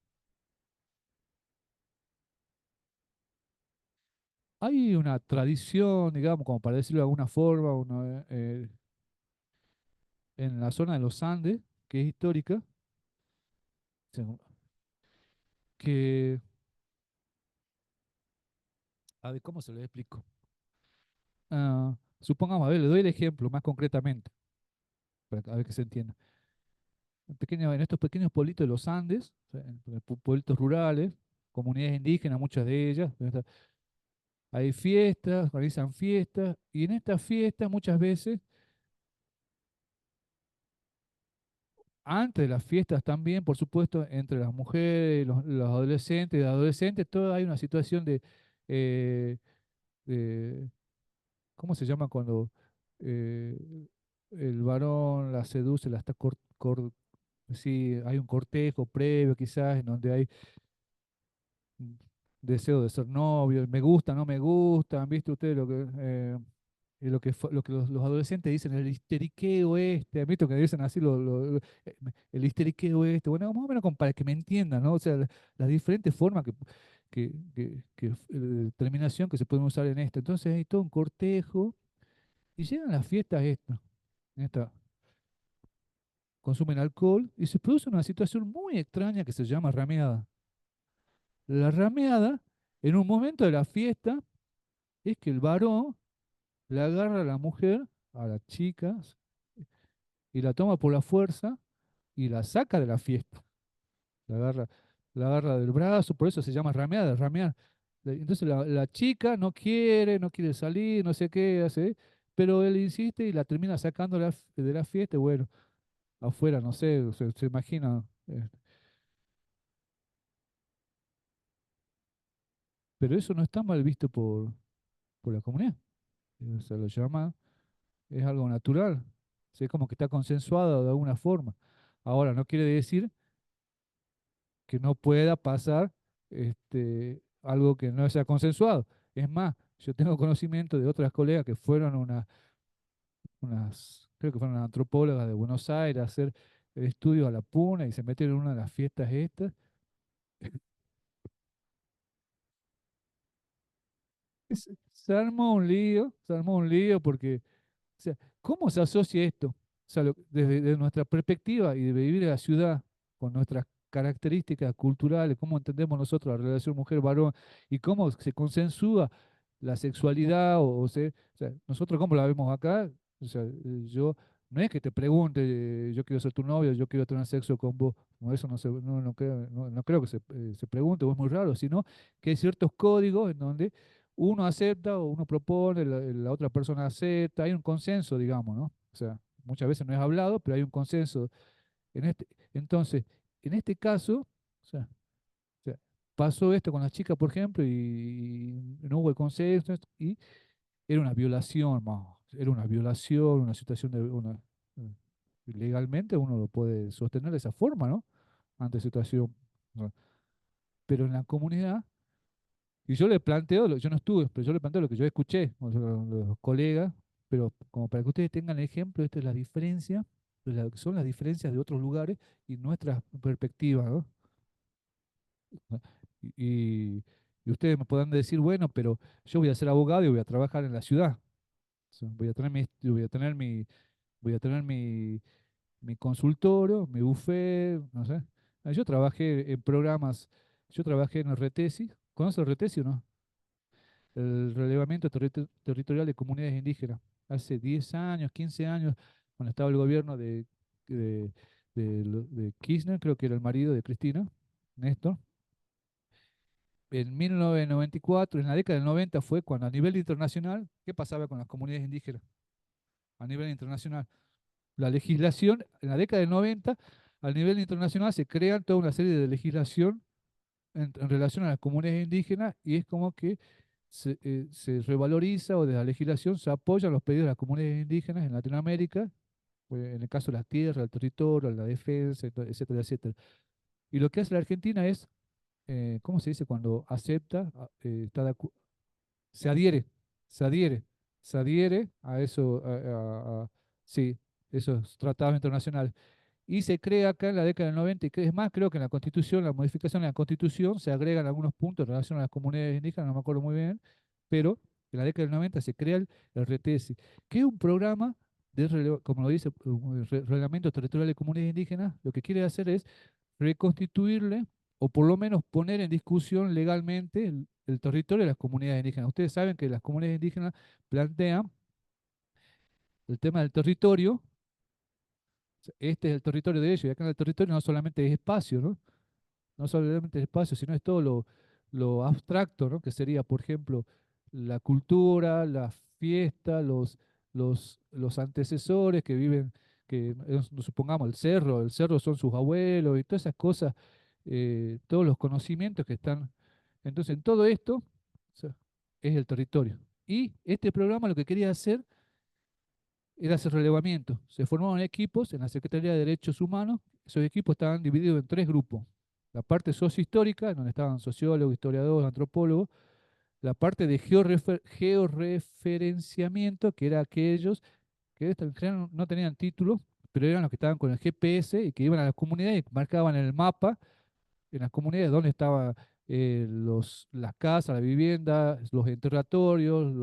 Hay una tradición, digamos, como para decirlo de alguna forma, en la zona de los Andes, que es histórica, se- que, a ver, ¿cómo se lo explico? Supongamos, a ver, le doy el ejemplo más concretamente, para a ver que se entienda. En estos pequeños pueblitos de los Andes, o sea, en pueblitos rurales, comunidades indígenas, muchas de ellas, hay fiestas, realizan fiestas, y en estas fiestas muchas veces, antes de las fiestas también, por supuesto, entre las mujeres, los adolescentes, todo hay una situación eh, de- ¿cómo se llama cuando eh, el varón la seduce, la está sí, hay un cortejo previo quizás en donde hay mm, deseo de ser novio, me gusta, no me gusta, ¿han visto ustedes lo que los adolescentes dicen, el histeriqueo este? ¿Han visto que dicen así el histeriqueo este? Bueno, más o menos como para que me entiendan, ¿no? O sea, las diferentes formas de terminación que se pueden usar en esto. Entonces hay todo un cortejo y llegan las fiestas esta, consumen alcohol y se produce una situación muy extraña que se llama rameada. La rameada, en un momento de la fiesta, es que el varón le agarra a la mujer, a la chica, y la toma por la fuerza y la saca de la fiesta. La agarra, la agarra del brazo, por eso se llama rameada, ramear. Entonces la chica no quiere salir, no sé qué hace, pero él insiste y la termina sacando de la fiesta, y bueno, afuera, no sé, se imagina. Pero eso no está mal visto por la comunidad. Se lo llama, es algo natural. Es como que está consensuado de alguna forma. Ahora, no quiere decir que no pueda pasar algo que no sea consensuado. Es más, yo tengo conocimiento de otras colegas que fueron creo que fueron antropólogas de Buenos Aires a hacer el estudio a la Puna y se metieron en una de las fiestas estas. Se armó un lío porque, o sea, ¿cómo se asocia esto? O sea, desde nuestra perspectiva y de vivir en la ciudad con nuestras características culturales, cómo entendemos nosotros la relación mujer-varón y cómo se consensúa la sexualidad o sea, nosotros cómo la vemos acá, o sea, yo no es que te pregunte, yo quiero ser tu novio, yo quiero tener sexo con vos, no, eso no creo que se pregunte, o es muy raro, sino que hay ciertos códigos en donde uno acepta o uno propone, la otra persona acepta, hay un consenso, digamos, ¿no? O sea, muchas veces no es hablado, pero hay un consenso. Entonces, en este caso, o sea, pasó esto con las chicas, por ejemplo, y no hubo el consenso, y era una violación, era una violación, una situación eh, legalmente uno lo puede sostener de esa forma, ¿no? Ante situación. ¿No? Pero en la comunidad. Y yo le planteo, yo no estuve, pero yo le planteo lo que yo escuché, o sea, los colegas, pero como para que ustedes tengan el ejemplo, esta es la diferencia de lo que son las diferencias de otros lugares y nuestras perspectivas, ¿no? ¿No? Y, y ustedes me podrán decir, bueno, pero yo voy a ser abogado y voy a trabajar en la ciudad. O sea, voy a tener mi consultorio, mi buffet, no sé. Yo trabajé en programas, yo trabajé en el RETESI. ¿Conoce el RETESI o no? El relevamiento territorial de comunidades indígenas. Hace 10 años, 15 años, cuando estaba el gobierno de, de Kirchner, creo que era el marido de Cristina, Néstor. En 1994, en la década del 90, fue cuando a nivel internacional, ¿qué pasaba con las comunidades indígenas? A nivel internacional. La legislación, en la década del 90, a nivel internacional se crean toda una serie de legislación en relación a las comunidades indígenas y es como que se revaloriza o desde la legislación se apoyan los pedidos de las comunidades indígenas en Latinoamérica, en el caso de la tierra, el territorio, la defensa, etcétera, etcétera. Y lo que hace la Argentina es, ¿cómo se dice? Cuando acepta, se adhiere, se adhiere, se adhiere a eso, sí, esos tratados internacionales. Y se crea acá en la década del 90, y es más, creo que en la Constitución, la modificación de la Constitución, se agregan algunos puntos en relación a las comunidades indígenas, no me acuerdo muy bien, pero en la década del 90 se crea el RTS, que es un programa como lo dice, un Reglamento Territorial de Comunidades Indígenas, lo que quiere hacer es reconstituirle, o por lo menos poner en discusión legalmente el territorio de las comunidades indígenas. Ustedes saben que las comunidades indígenas plantean el tema del territorio. Este es el territorio de ellos, y acá en el territorio no solamente es espacio, ¿no? No solamente es espacio, sino es todo lo abstracto, ¿no? Que sería, por ejemplo, la cultura, la fiesta, los antecesores que viven, que supongamos el cerro son sus abuelos y todas esas cosas, todos los conocimientos que están. Entonces, en todo esto, o sea, es el territorio. Y este programa lo que quería hacer era hacer relevamiento. Se formaron equipos en la Secretaría de Derechos Humanos. Esos equipos estaban divididos en tres grupos. La parte sociohistórica, donde estaban sociólogos, historiadores, antropólogos. La parte de georreferenciamiento, que era aquellos que en general no tenían título, pero eran los que estaban con el GPS y que iban a las comunidades y marcaban en el mapa, en las comunidades, dónde estaban las casas, la vivienda, los enterratorios,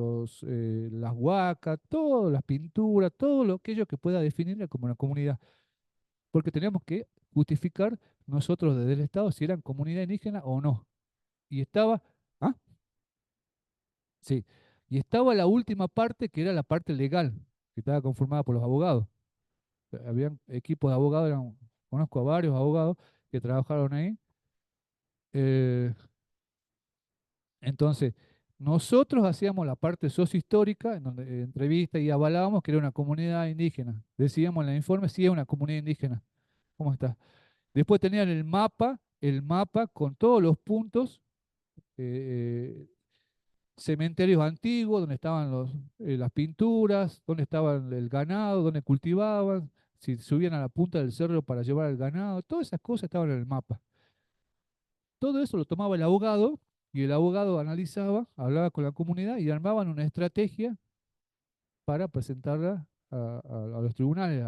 las huacas, todas las pinturas, todo lo aquello que pueda definirla como una comunidad. Porque teníamos que justificar nosotros desde el Estado si eran comunidad indígena o no. Y estaba, ¿ah? Sí, y estaba la última parte que era la parte legal, que estaba conformada por los abogados. Habían equipos de abogados, conozco a varios abogados que trabajaron ahí. eh, Entonces, nosotros hacíamos la parte sociohistórica, en donde entrevista y avalábamos que era una comunidad indígena. Decíamos en el informe si es una comunidad indígena. ¿Cómo está? Después tenían el mapa con todos los puntos, eh, cementerios antiguos, donde estaban las pinturas, donde estaba el ganado, donde cultivaban, si subían a la punta del cerro para llevar el ganado, todas esas cosas estaban en el mapa. Todo eso lo tomaba el abogado y el abogado analizaba, hablaba con la comunidad y armaban una estrategia para presentarla a los tribunales.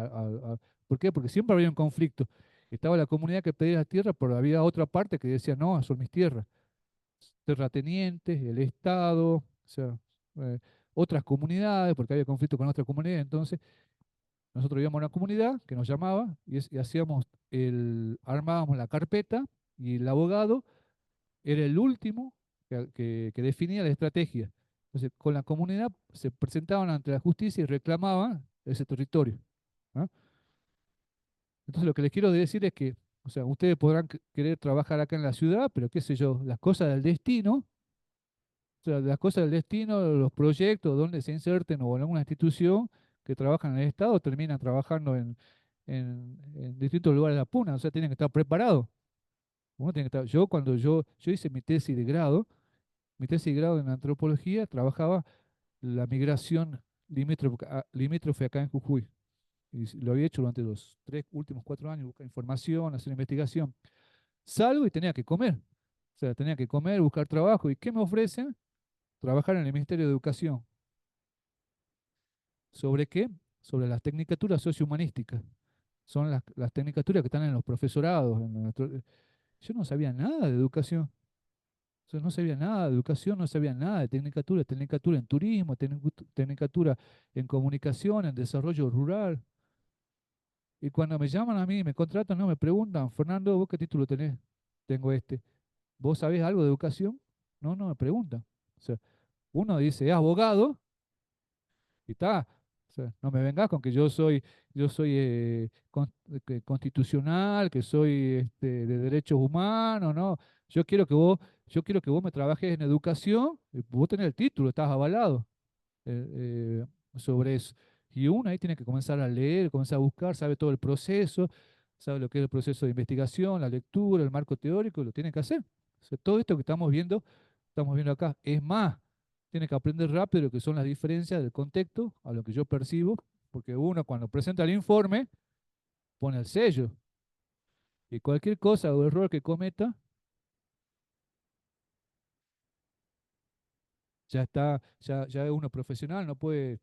¿Por qué? Porque siempre había un conflicto. Estaba la comunidad que pedía la tierra, pero había otra parte que decía, no, son mis tierras. Terratenientes, el Estado, o sea, eh, otras comunidades, porque había conflicto con otras comunidades. Entonces, nosotros íbamos a una comunidad que nos llamaba y hacíamos armábamos la carpeta y el abogado era el último que definía la estrategia. Entonces, con la comunidad se presentaban ante la justicia y reclamaban ese territorio. ¿Ah? Entonces, lo que les quiero decir es que, o sea, ustedes podrán querer trabajar acá en la ciudad, pero qué sé yo, las cosas del destino, o sea, las cosas del destino, los proyectos donde se inserten o en alguna institución que trabajan en el Estado terminan trabajando en distintos lugares de la puna, o sea, tienen que estar preparados. Uno tiene que estar, yo hice mi tesis de grado en antropología, trabajaba la migración limítrofe acá en Jujuy. Y lo había hecho durante los últimos 4 años, buscar información, hacer investigación. Salgo y tenía que comer. O sea, tenía que comer, buscar trabajo. ¿Y qué me ofrecen? Trabajar en el Ministerio de Educación. ¿Sobre qué? Sobre las tecnicaturas sociohumanísticas. son las tecnicaturas que están en los profesorados. Yo no sabía nada de educación. O sea, no sabía nada de educación, no sabía nada de tecnicatura, tecnicatura en turismo, tecnicatura en comunicación, en desarrollo rural. Y cuando me llaman a mí, me contratan, no me preguntan, Fernando, ¿vos qué título tenés? Tengo este. ¿Vos sabés algo de educación? No, no me preguntan. O sea, uno dice, es abogado y está. O sea, no me vengas con que yo soy que constitucional, que soy de derechos humanos, no. Yo quiero que vos, yo quiero que vos me trabajes en educación, y vos tenés el título, estás avalado eh, sobre eso. Y uno ahí tiene que comenzar a leer, comenzar a buscar, sabe todo el proceso, sabe lo que es el proceso de investigación, la lectura, el marco teórico, lo tiene que hacer. O sea, todo esto que estamos viendo acá. Es más, tiene que aprender rápido lo que son las diferencias del contexto a lo que yo percibo, porque uno cuando presenta el informe pone el sello y cualquier cosa o error que cometa ya está, ya es uno profesional, no puede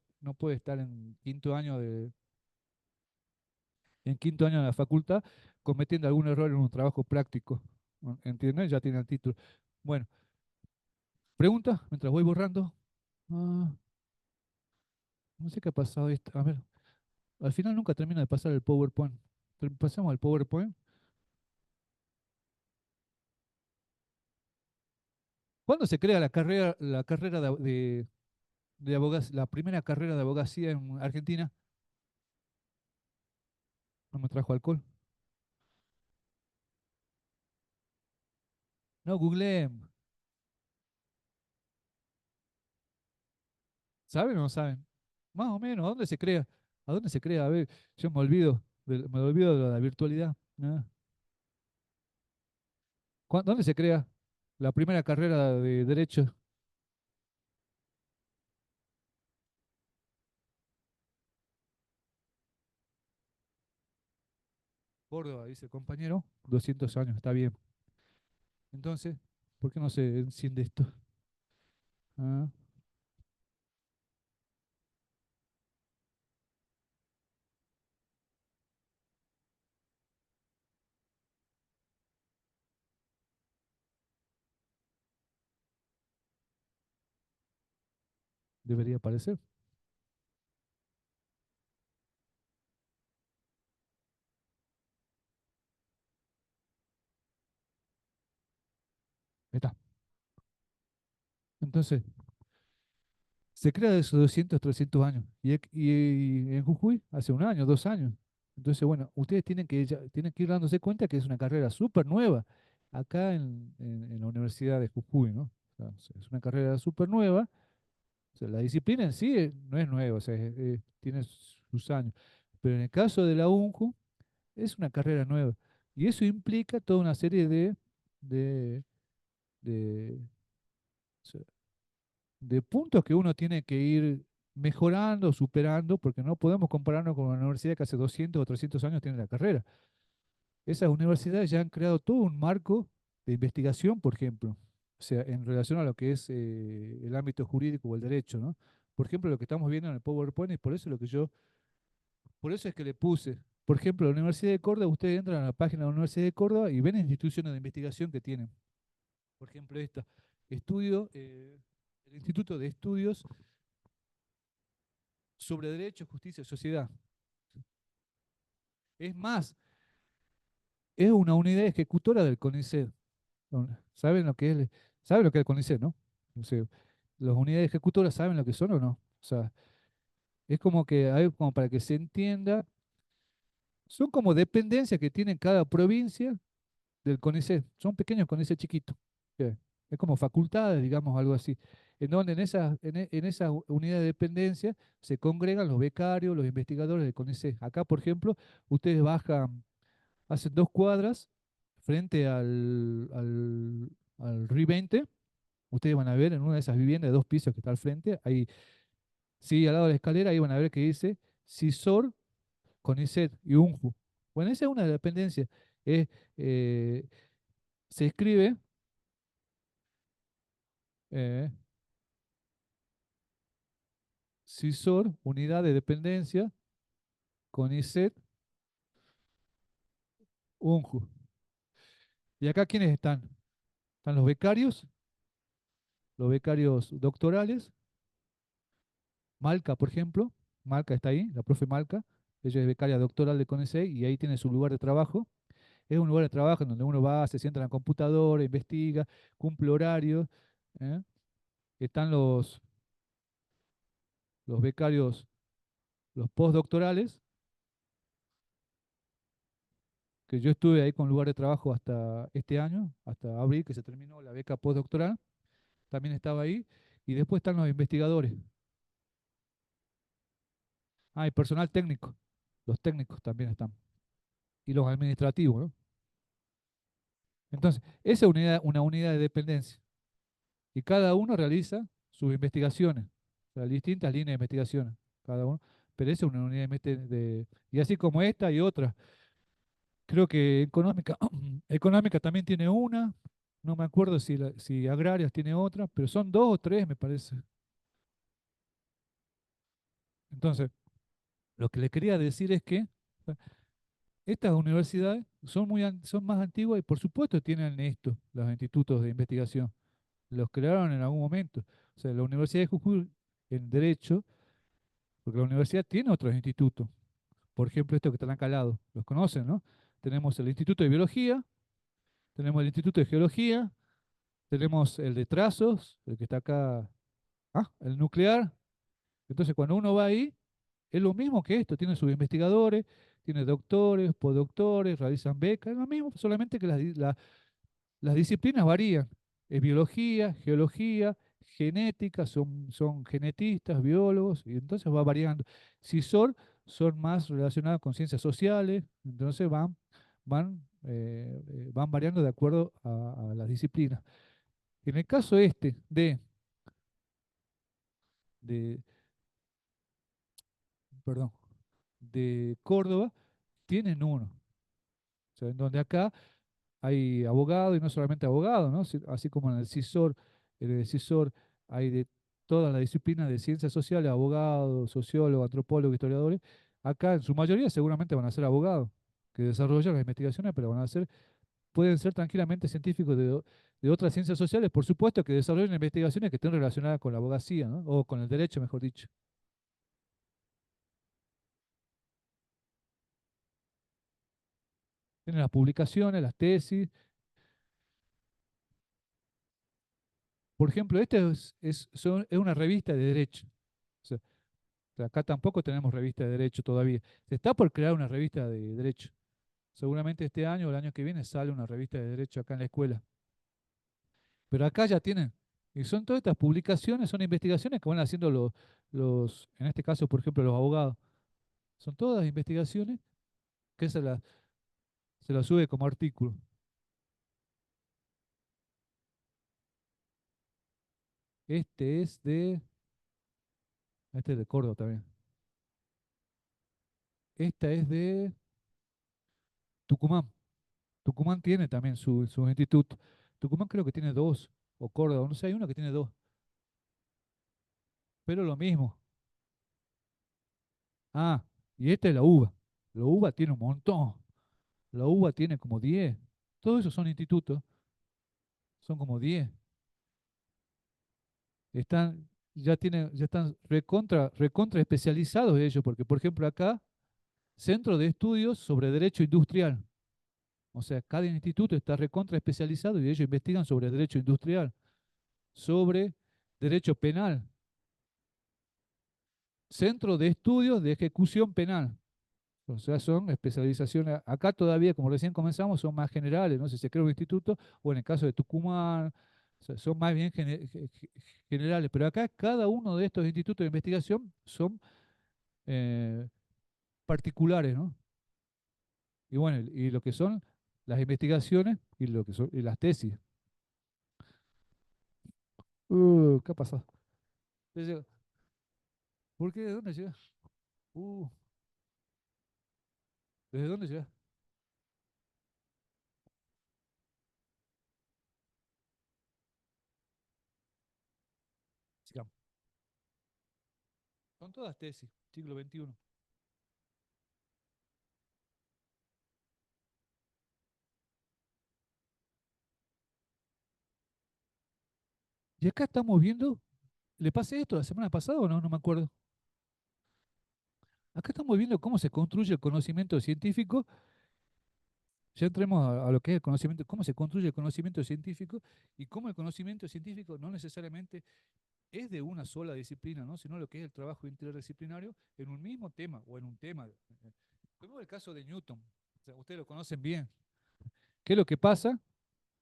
estar en quinto año de la facultad cometiendo algún error en un trabajo práctico. ¿No? ¿Entiendes? Ya tiene el título. Bueno, pregunta mientras voy borrando. Ah, no sé qué ha pasado esto. A ver, al final nunca termina de pasar el PowerPoint. Pasamos al PowerPoint. ¿Cuándo se crea la carrera de abogacía, la primera carrera de abogacía en Argentina? No me trajo alcohol. No, googleen. ¿Saben o no saben? Más o menos, ¿a dónde se crea? ¿A dónde se crea? A ver, yo me olvido de la virtualidad. Ah. ¿Dónde se crea la primera carrera de Derecho? Córdoba, dice el compañero. 200 años, está bien. Entonces, ¿por qué no se enciende esto? Ah, debería aparecer. Ahí está. Entonces, se crea de esos 200, 300 años. Y en Jujuy, hace un año, 2 años. Entonces, bueno, ustedes tienen que ir dándose cuenta que es una carrera súper nueva acá en la Universidad de Jujuy, ¿no? O sea, es una carrera súper nueva. O sea, la disciplina en sí no es nueva, o sea, tiene sus años. Pero en el caso de la UNJU, es una carrera nueva. Y eso implica toda una serie de, de, o sea, de puntos que uno tiene que ir mejorando, superando, porque no podemos compararnos con una universidad que hace 200 o 300 años tiene la carrera. Esas universidades ya han creado todo un marco de investigación, por ejemplo, o sea, en relación a lo que es el ámbito jurídico o el derecho, ¿no? Por ejemplo, lo que estamos viendo en el PowerPoint, y por eso es que le puse, por ejemplo, la Universidad de Córdoba, ustedes entran a la página de la Universidad de Córdoba y ven instituciones de investigación que tienen. Por ejemplo, el Instituto de Estudios sobre Derecho, Justicia y Sociedad. Es más, es una unidad ejecutora del CONICET. ¿Saben lo que es? ¿Saben lo que es el CONICET, no? O sea, ¿las unidades ejecutoras saben lo que son o no? O sea, es como que hay como para que se entienda, son como dependencias que tienen cada provincia del CONICET. Son pequeños CONICET chiquitos. Es como facultades, digamos, algo así. En donde en esa unidad de dependencia se congregan los becarios, los investigadores del CONICET. Acá, por ejemplo, ustedes bajan, hacen 2 cuadras frente al RI 20. Ustedes van a ver en una de esas viviendas de 2 pisos que está al frente, ahí, sí, al lado de la escalera, ahí van a ver que dice CISOR, CONICET y UNJU. Bueno, esa es una de las dependencias. Es, eh, Se escribe eh, CISOR, Unidad de Dependencia, CONICET UNJU. ¿Y acá quiénes están? Están los becarios doctorales, Malca, por ejemplo. Malca está ahí, la profe Malca. Ella es becaria doctoral de CONICET y ahí tiene su lugar de trabajo. Es un lugar de trabajo en donde uno va, se sienta en la computadora, investiga, cumple horarios. ¿Eh? Están los becarios, los postdoctorales, que yo estuve ahí con lugar de trabajo hasta este año, hasta abril, que se terminó la beca postdoctoral, también estaba ahí. Y después están los investigadores. Ah, y personal técnico. Los técnicos también están. Y los administrativos, ¿no? Entonces, esa es una unidad de dependencia. Y cada uno realiza sus investigaciones, o sea, distintas líneas de investigación, cada uno. Pero esa es una unidad y así como esta y otras. Creo que económica, económica también tiene una, no me acuerdo si agrarias tiene otra, pero son dos o tres, me parece. Entonces, lo que le quería decir es que estas universidades son más antiguas y por supuesto tienen esto, los institutos de investigación. Los crearon en algún momento. O sea, la Universidad de Jujuy en Derecho, porque la universidad tiene otros institutos. Por ejemplo, estos que están acá al lado, los conocen, ¿no? Tenemos el Instituto de Biología, tenemos el Instituto de Geología, tenemos el de Trazos, el que está acá, el nuclear. Entonces, cuando uno va ahí, es lo mismo que esto, tiene sus investigadores, tiene doctores, postdoctores, realizan becas, es lo mismo, solamente que las disciplinas varían. Es biología, geología, genética, son genetistas, biólogos, y entonces va variando. CISOR son más relacionados con ciencias sociales, entonces van variando de acuerdo a las disciplinas. En el caso este de, perdón, de Córdoba, tienen uno. O sea, en donde acá hay abogados y no solamente abogados, ¿no? Así como en el CISOR hay de todas las disciplinas de ciencias sociales, abogados, sociólogos, antropólogos, historiadores. Acá en su mayoría seguramente van a ser abogados que desarrollan las investigaciones, pero pueden ser tranquilamente científicos de otras ciencias sociales, por supuesto que desarrollen investigaciones que estén relacionadas con la abogacía, ¿no? O con el derecho, mejor dicho. Tienen las publicaciones, las tesis. Por ejemplo, esta es una revista de derecho. O sea, acá tampoco tenemos revista de derecho todavía. Se está por crear una revista de derecho. Seguramente este año o el año que viene sale una revista de derecho acá en la escuela. Pero acá ya tienen. Y son todas estas publicaciones, son investigaciones que van haciendo en este caso, por ejemplo, los abogados. Son todas investigaciones que se las sube como artículo. Este es de, este es de Córdoba también. Esta es de Tucumán. Tucumán tiene también su instituto. Tucumán creo que tiene dos, o Córdoba, no sé, hay uno que tiene dos. Pero lo mismo. Ah, y esta es la UBA. La UBA tiene un montón. La UBA tiene como 10. Todos esos son institutos, son como 10. Están, ya están recontra especializados ellos, porque por ejemplo acá, Centro de Estudios sobre Derecho Industrial. O sea, cada instituto está recontra especializado y ellos investigan sobre derecho industrial, sobre derecho penal, Centro de Estudios de Ejecución Penal. O sea, son especializaciones. Acá todavía, como recién comenzamos, son más generales, ¿no? Si se crea un instituto, o en el caso de Tucumán, o sea, son más bien generales. Pero acá cada uno de estos institutos de investigación son eh, particulares, ¿no? Y bueno, y lo que son las investigaciones y lo que son y las tesis. ¿Qué ha pasado? ¿Por qué? ¿De dónde llega? Uh, ¿Desde dónde llega? Sigamos. Son todas tesis, siglo XXI. Y acá estamos viendo, ¿le pasé esto la semana pasada o no? No me acuerdo. Acá estamos viendo cómo se construye el conocimiento científico. Ya entremos a lo que es el conocimiento, cómo se construye el conocimiento científico y cómo el conocimiento científico no necesariamente es de una sola disciplina, ¿no? Sino lo que es el trabajo interdisciplinario en un mismo tema o en un tema. Como el caso de Newton. O sea, ustedes lo conocen bien. ¿Qué es lo que pasa?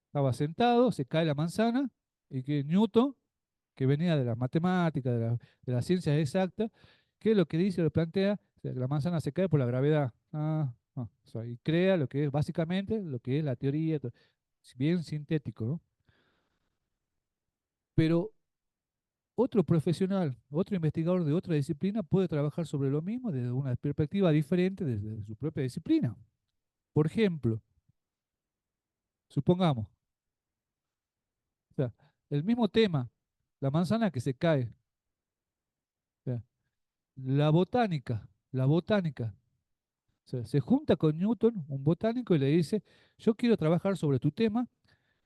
Estaba sentado, se cae la manzana y que Newton, que venía de las matemáticas, de las ciencias exactas, ¿qué es lo que dice, lo plantea? O sea, que la manzana se cae por la gravedad. O sea, y crea lo que es básicamente lo que es la teoría, bien sintético, ¿no? Pero otro profesional, otro investigador de otra disciplina puede trabajar sobre lo mismo desde una perspectiva diferente desde su propia disciplina. Por ejemplo, supongamos, o sea, el mismo tema, la manzana que se cae, o sea, la botánica, o sea, se junta con Newton, un botánico, y le dice, yo quiero trabajar sobre tu tema,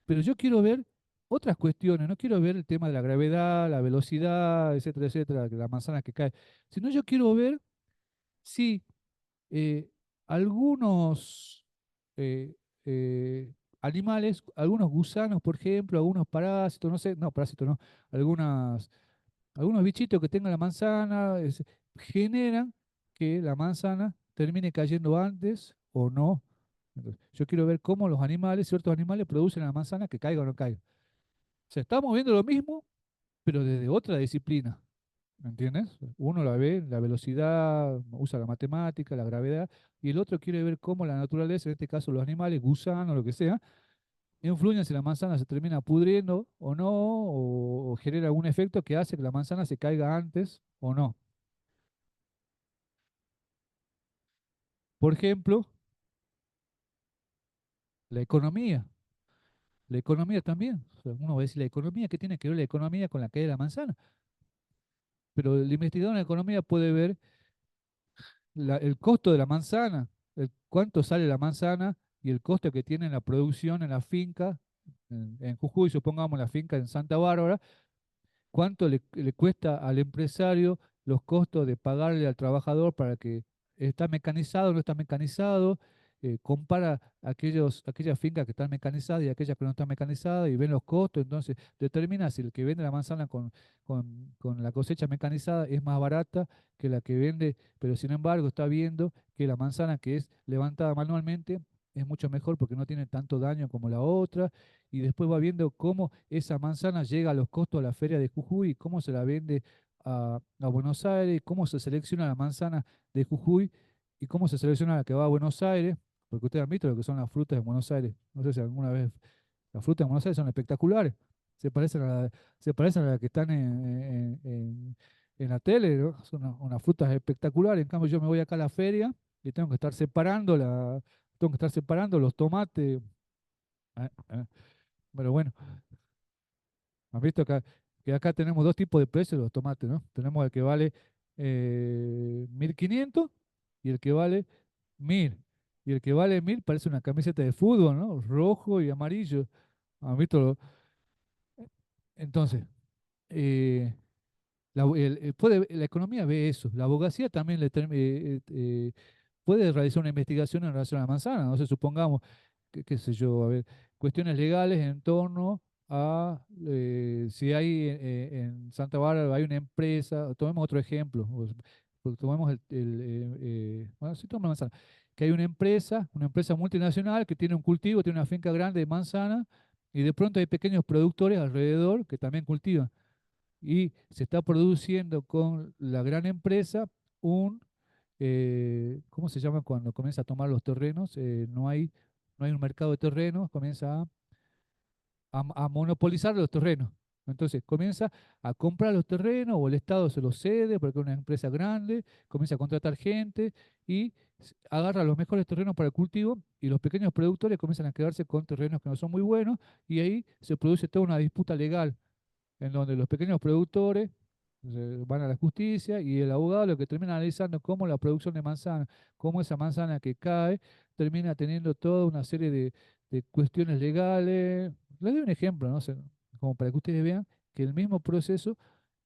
pero yo quiero ver otras cuestiones, no quiero ver el tema de la gravedad, la velocidad, etcétera, etcétera, la manzana que cae, sino yo quiero ver si eh, algunos eh, animales, algunos gusanos, por ejemplo, algunos parásitos, no sé, no, parásitos no, algunos bichitos que tengan la manzana, generan que la manzana termine cayendo antes o no. Entonces, yo quiero ver cómo los animales, ciertos animales, producen la manzana que caiga o no caiga. O sea, estamos viendo lo mismo, pero desde otra disciplina. ¿Me entiendes? Uno la ve, la velocidad, usa la matemática, la gravedad, y el otro quiere ver cómo la naturaleza, en este caso los animales, gusanos, lo que sea, influyen si la manzana se termina pudriendo o no, o genera algún efecto que hace que la manzana se caiga antes o no. Por ejemplo, la economía. La economía también. O sea, uno va a decir, la economía, ¿qué tiene que ver la economía con la caída de la manzana? Pero el investigador en economía puede ver el costo de la manzana, cuánto sale la manzana y el costo que tiene en la producción en la finca, en Jujuy, supongamos la finca en Santa Bárbara, cuánto le cuesta al empresario los costos de pagarle al trabajador para que está mecanizado o no está mecanizado, compara aquellas fincas que están mecanizadas y aquellas que no están mecanizadas y ven los costos, entonces determina si el que vende la manzana con la cosecha mecanizada es más barata que la que vende, pero sin embargo está viendo que la manzana que es levantada manualmente es mucho mejor porque no tiene tanto daño como la otra, y después va viendo cómo esa manzana llega a los costos de la feria de Jujuy, cómo se la vende a Buenos Aires, cómo se selecciona la manzana de Jujuy y cómo se selecciona la que va a Buenos Aires, porque ustedes han visto lo que son las frutas de Buenos Aires. No sé si alguna vez las frutas de Buenos Aires son espectaculares, se parecen a las que están en la tele, ¿no? Son unas frutas espectaculares. En cambio, yo me voy acá a la feria y tengo que estar separando los tomates. Ah, ah. Pero bueno, han visto que acá tenemos dos tipos de precios de los tomates, ¿no? Tenemos el que vale 1.500 y el que vale 1.000. Y el que vale 1.000 parece una camiseta de fútbol, ¿no? Rojo y amarillo. ¿Han visto? Entonces, eh, la economía ve eso. La abogacía también puede realizar una investigación en relación a la manzana. No sé, supongamos qué sé yo, a ver, cuestiones legales en torno a si hay en Santa Bárbara hay una empresa, tomemos otro ejemplo, tomemos bueno, sí, tomemos manzana, que hay una empresa multinacional que tiene un cultivo, tiene una finca grande de manzana, y de pronto hay pequeños productores alrededor que también cultivan, y se está produciendo con la gran empresa un ¿cómo se llama cuando comienza a tomar los terrenos? No hay un mercado de terrenos, comienza a monopolizar los terrenos. Entonces comienza a comprar los terrenos o el Estado se los cede porque es una empresa grande, comienza a contratar gente y agarra los mejores terrenos para el cultivo, y los pequeños productores comienzan a quedarse con terrenos que no son muy buenos, y ahí se produce toda una disputa legal en donde los pequeños productores van a la justicia y el abogado lo que termina analizando cómo la producción de manzana, cómo esa manzana que cae termina teniendo toda una serie de cuestiones legales. Les doy un ejemplo, ¿no? Como para que ustedes vean que el mismo proceso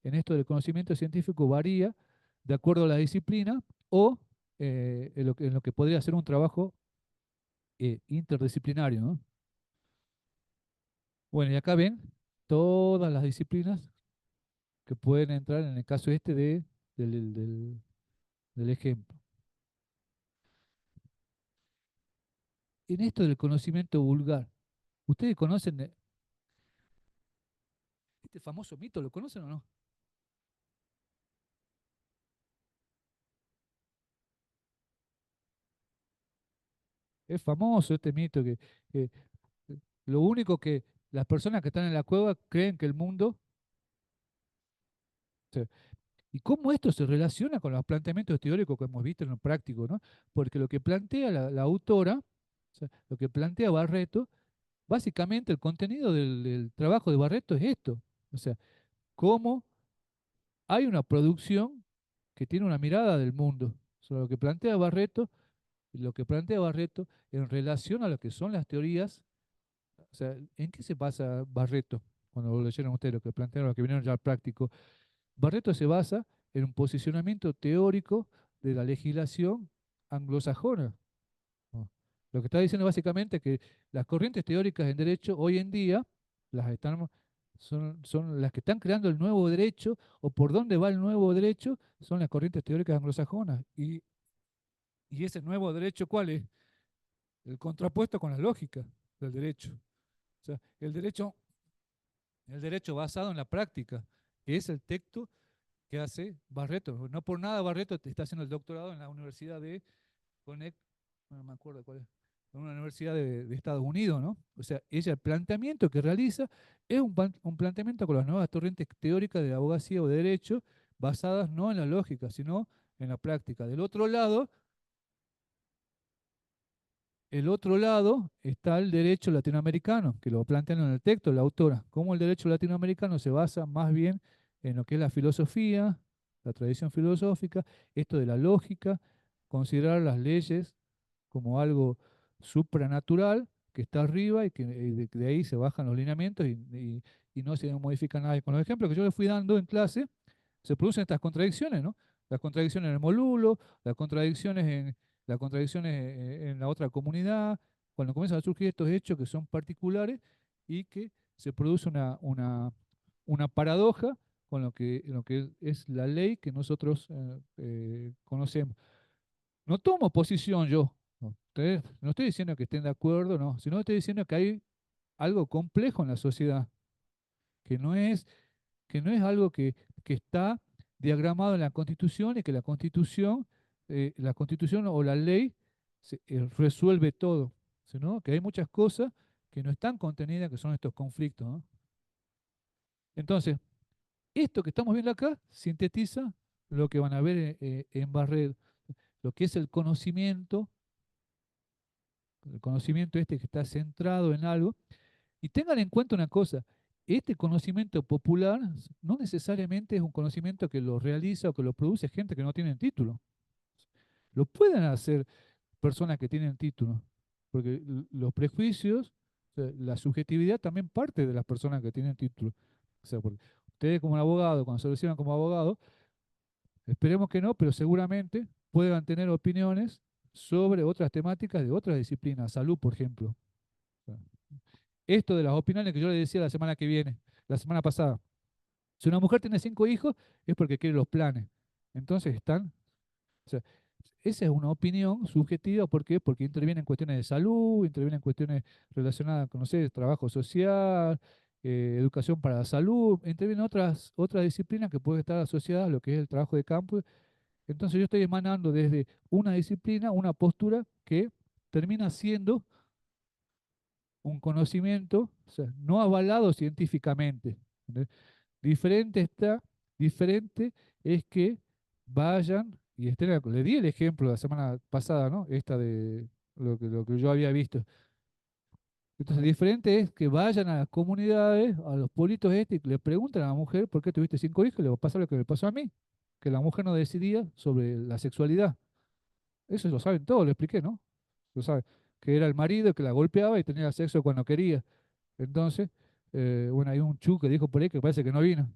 en esto del conocimiento científico varía de acuerdo a la disciplina o en lo que podría ser un trabajo interdisciplinario, ¿no? Bueno, y acá ven todas las disciplinas que pueden entrar en el caso este del ejemplo. En esto del conocimiento vulgar, ¿ustedes conocen este famoso mito? ¿Lo conocen o no? Es famoso este mito que lo único que las personas que están en la cueva creen que el mundo... ¿Y cómo esto se relaciona con los planteamientos teóricos que hemos visto en lo práctico, ¿no? Porque lo que plantea la autora, o sea, lo que plantea Barreto, básicamente el contenido del trabajo de Barreto es esto. O sea, cómo hay una producción que tiene una mirada del mundo. O sea, lo que plantea Barreto en relación a lo que son las teorías, o sea, ¿en qué se basa Barreto? Cuando lo leyeron ustedes, lo que plantearon, lo que vinieron ya al práctico. Barreto se basa en un posicionamiento teórico de la legislación anglosajona, ¿no? Lo que está diciendo básicamente es que las corrientes teóricas en derecho hoy en día las están, son las que están creando el nuevo derecho, o por dónde va el nuevo derecho, son las corrientes teóricas anglosajonas. Y ese nuevo derecho, ¿cuál es? El contrapuesto con la lógica del derecho. O sea, el derecho basado en la práctica, que es el texto que hace Barreto. No por nada Barreto está haciendo el doctorado en la Universidad de Connect, no me acuerdo cuál es, en una universidad de Estados Unidos, ¿no? O sea, ella el planteamiento que realiza es un planteamiento con las nuevas corrientes teóricas de la abogacía o de derecho, basadas no en la lógica, sino en la práctica. El otro lado está el derecho latinoamericano, que lo plantean en el texto la autora, cómo el derecho latinoamericano se basa más bien en lo que es la filosofía, la tradición filosófica, esto de la lógica, considerar las leyes como algo supranatural que está arriba y que de ahí se bajan los lineamientos y no se modifica nada. Y con los ejemplos que yo le fui dando en clase, se producen estas contradicciones, ¿no? Las contradicciones en el molulo, las contradicciones en la otra comunidad, cuando comienzan a surgir estos hechos que son particulares y que se produce una paradoja con lo que es la ley que nosotros conocemos. No tomo posición yo, no estoy diciendo que estén de acuerdo, no, sino estoy diciendo que hay algo complejo en la sociedad, que no es algo que está diagramado en la Constitución y que la Constitución o la ley resuelve todo, sino que hay muchas cosas que no están contenidas, que son estos conflictos, ¿no? Entonces, esto que estamos viendo acá sintetiza lo que van a ver en Barrett, lo que es el conocimiento este que está centrado en algo. Y tengan en cuenta una cosa, este conocimiento popular no necesariamente es un conocimiento que lo realiza o que lo produce gente que no tiene título. Lo pueden hacer personas que tienen título, porque los prejuicios, o sea, la subjetividad también parte de las personas que tienen título. O sea, porque ustedes como abogado, cuando se reciban como abogado, esperemos que no, pero seguramente puedan tener opiniones sobre otras temáticas de otras disciplinas, salud, por ejemplo. O sea, esto de las opiniones que yo le decía la semana pasada. Si una mujer tiene 5 hijos, es porque quiere los planes. Entonces o sea, esa es una opinión subjetiva, ¿por qué? Porque interviene en cuestiones de salud, interviene en cuestiones relacionadas con, no sé, trabajo social, educación para la salud, intervienen otras disciplinas que pueden estar asociadas a lo que es el trabajo de campo. Entonces yo estoy emanando desde una disciplina, una postura que termina siendo un conocimiento, o sea, no avalado científicamente. ¿Entendés? Diferente está, diferente es que vayan y estén, le di el ejemplo la semana pasada, ¿no? Esta de lo que yo había visto. Entonces, diferente es que vayan a las comunidades, a los pueblitos y le pregunten a la mujer por qué tuviste 5 hijos, y le va a pasar lo que me pasó a mí, que la mujer no decidía sobre la sexualidad. Eso lo saben todos, lo expliqué, ¿no? Lo saben, que era el marido que la golpeaba y tenía sexo cuando quería. Entonces, Bueno, hay un Chu que dijo por ahí que parece que no vino.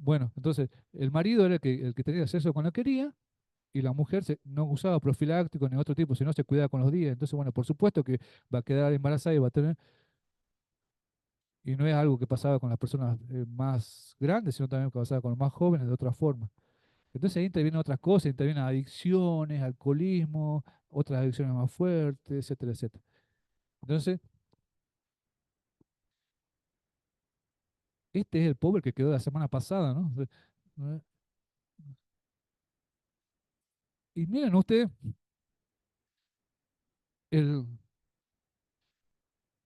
Bueno, entonces el marido era el que tenía sexo cuando quería y la mujer no usaba profiláctico ni otro tipo, sino se cuidaba con los días. Entonces, bueno, por supuesto que va a quedar embarazada y va a tener, y no es algo que pasaba con las personas más grandes, sino también que pasaba con los más jóvenes de otra forma. Entonces ahí intervienen otras cosas, intervienen adicciones, alcoholismo, otras adicciones más fuertes, etcétera, etcétera. Entonces, este es el pobre que quedó la semana pasada, ¿no? Y miren ustedes, el,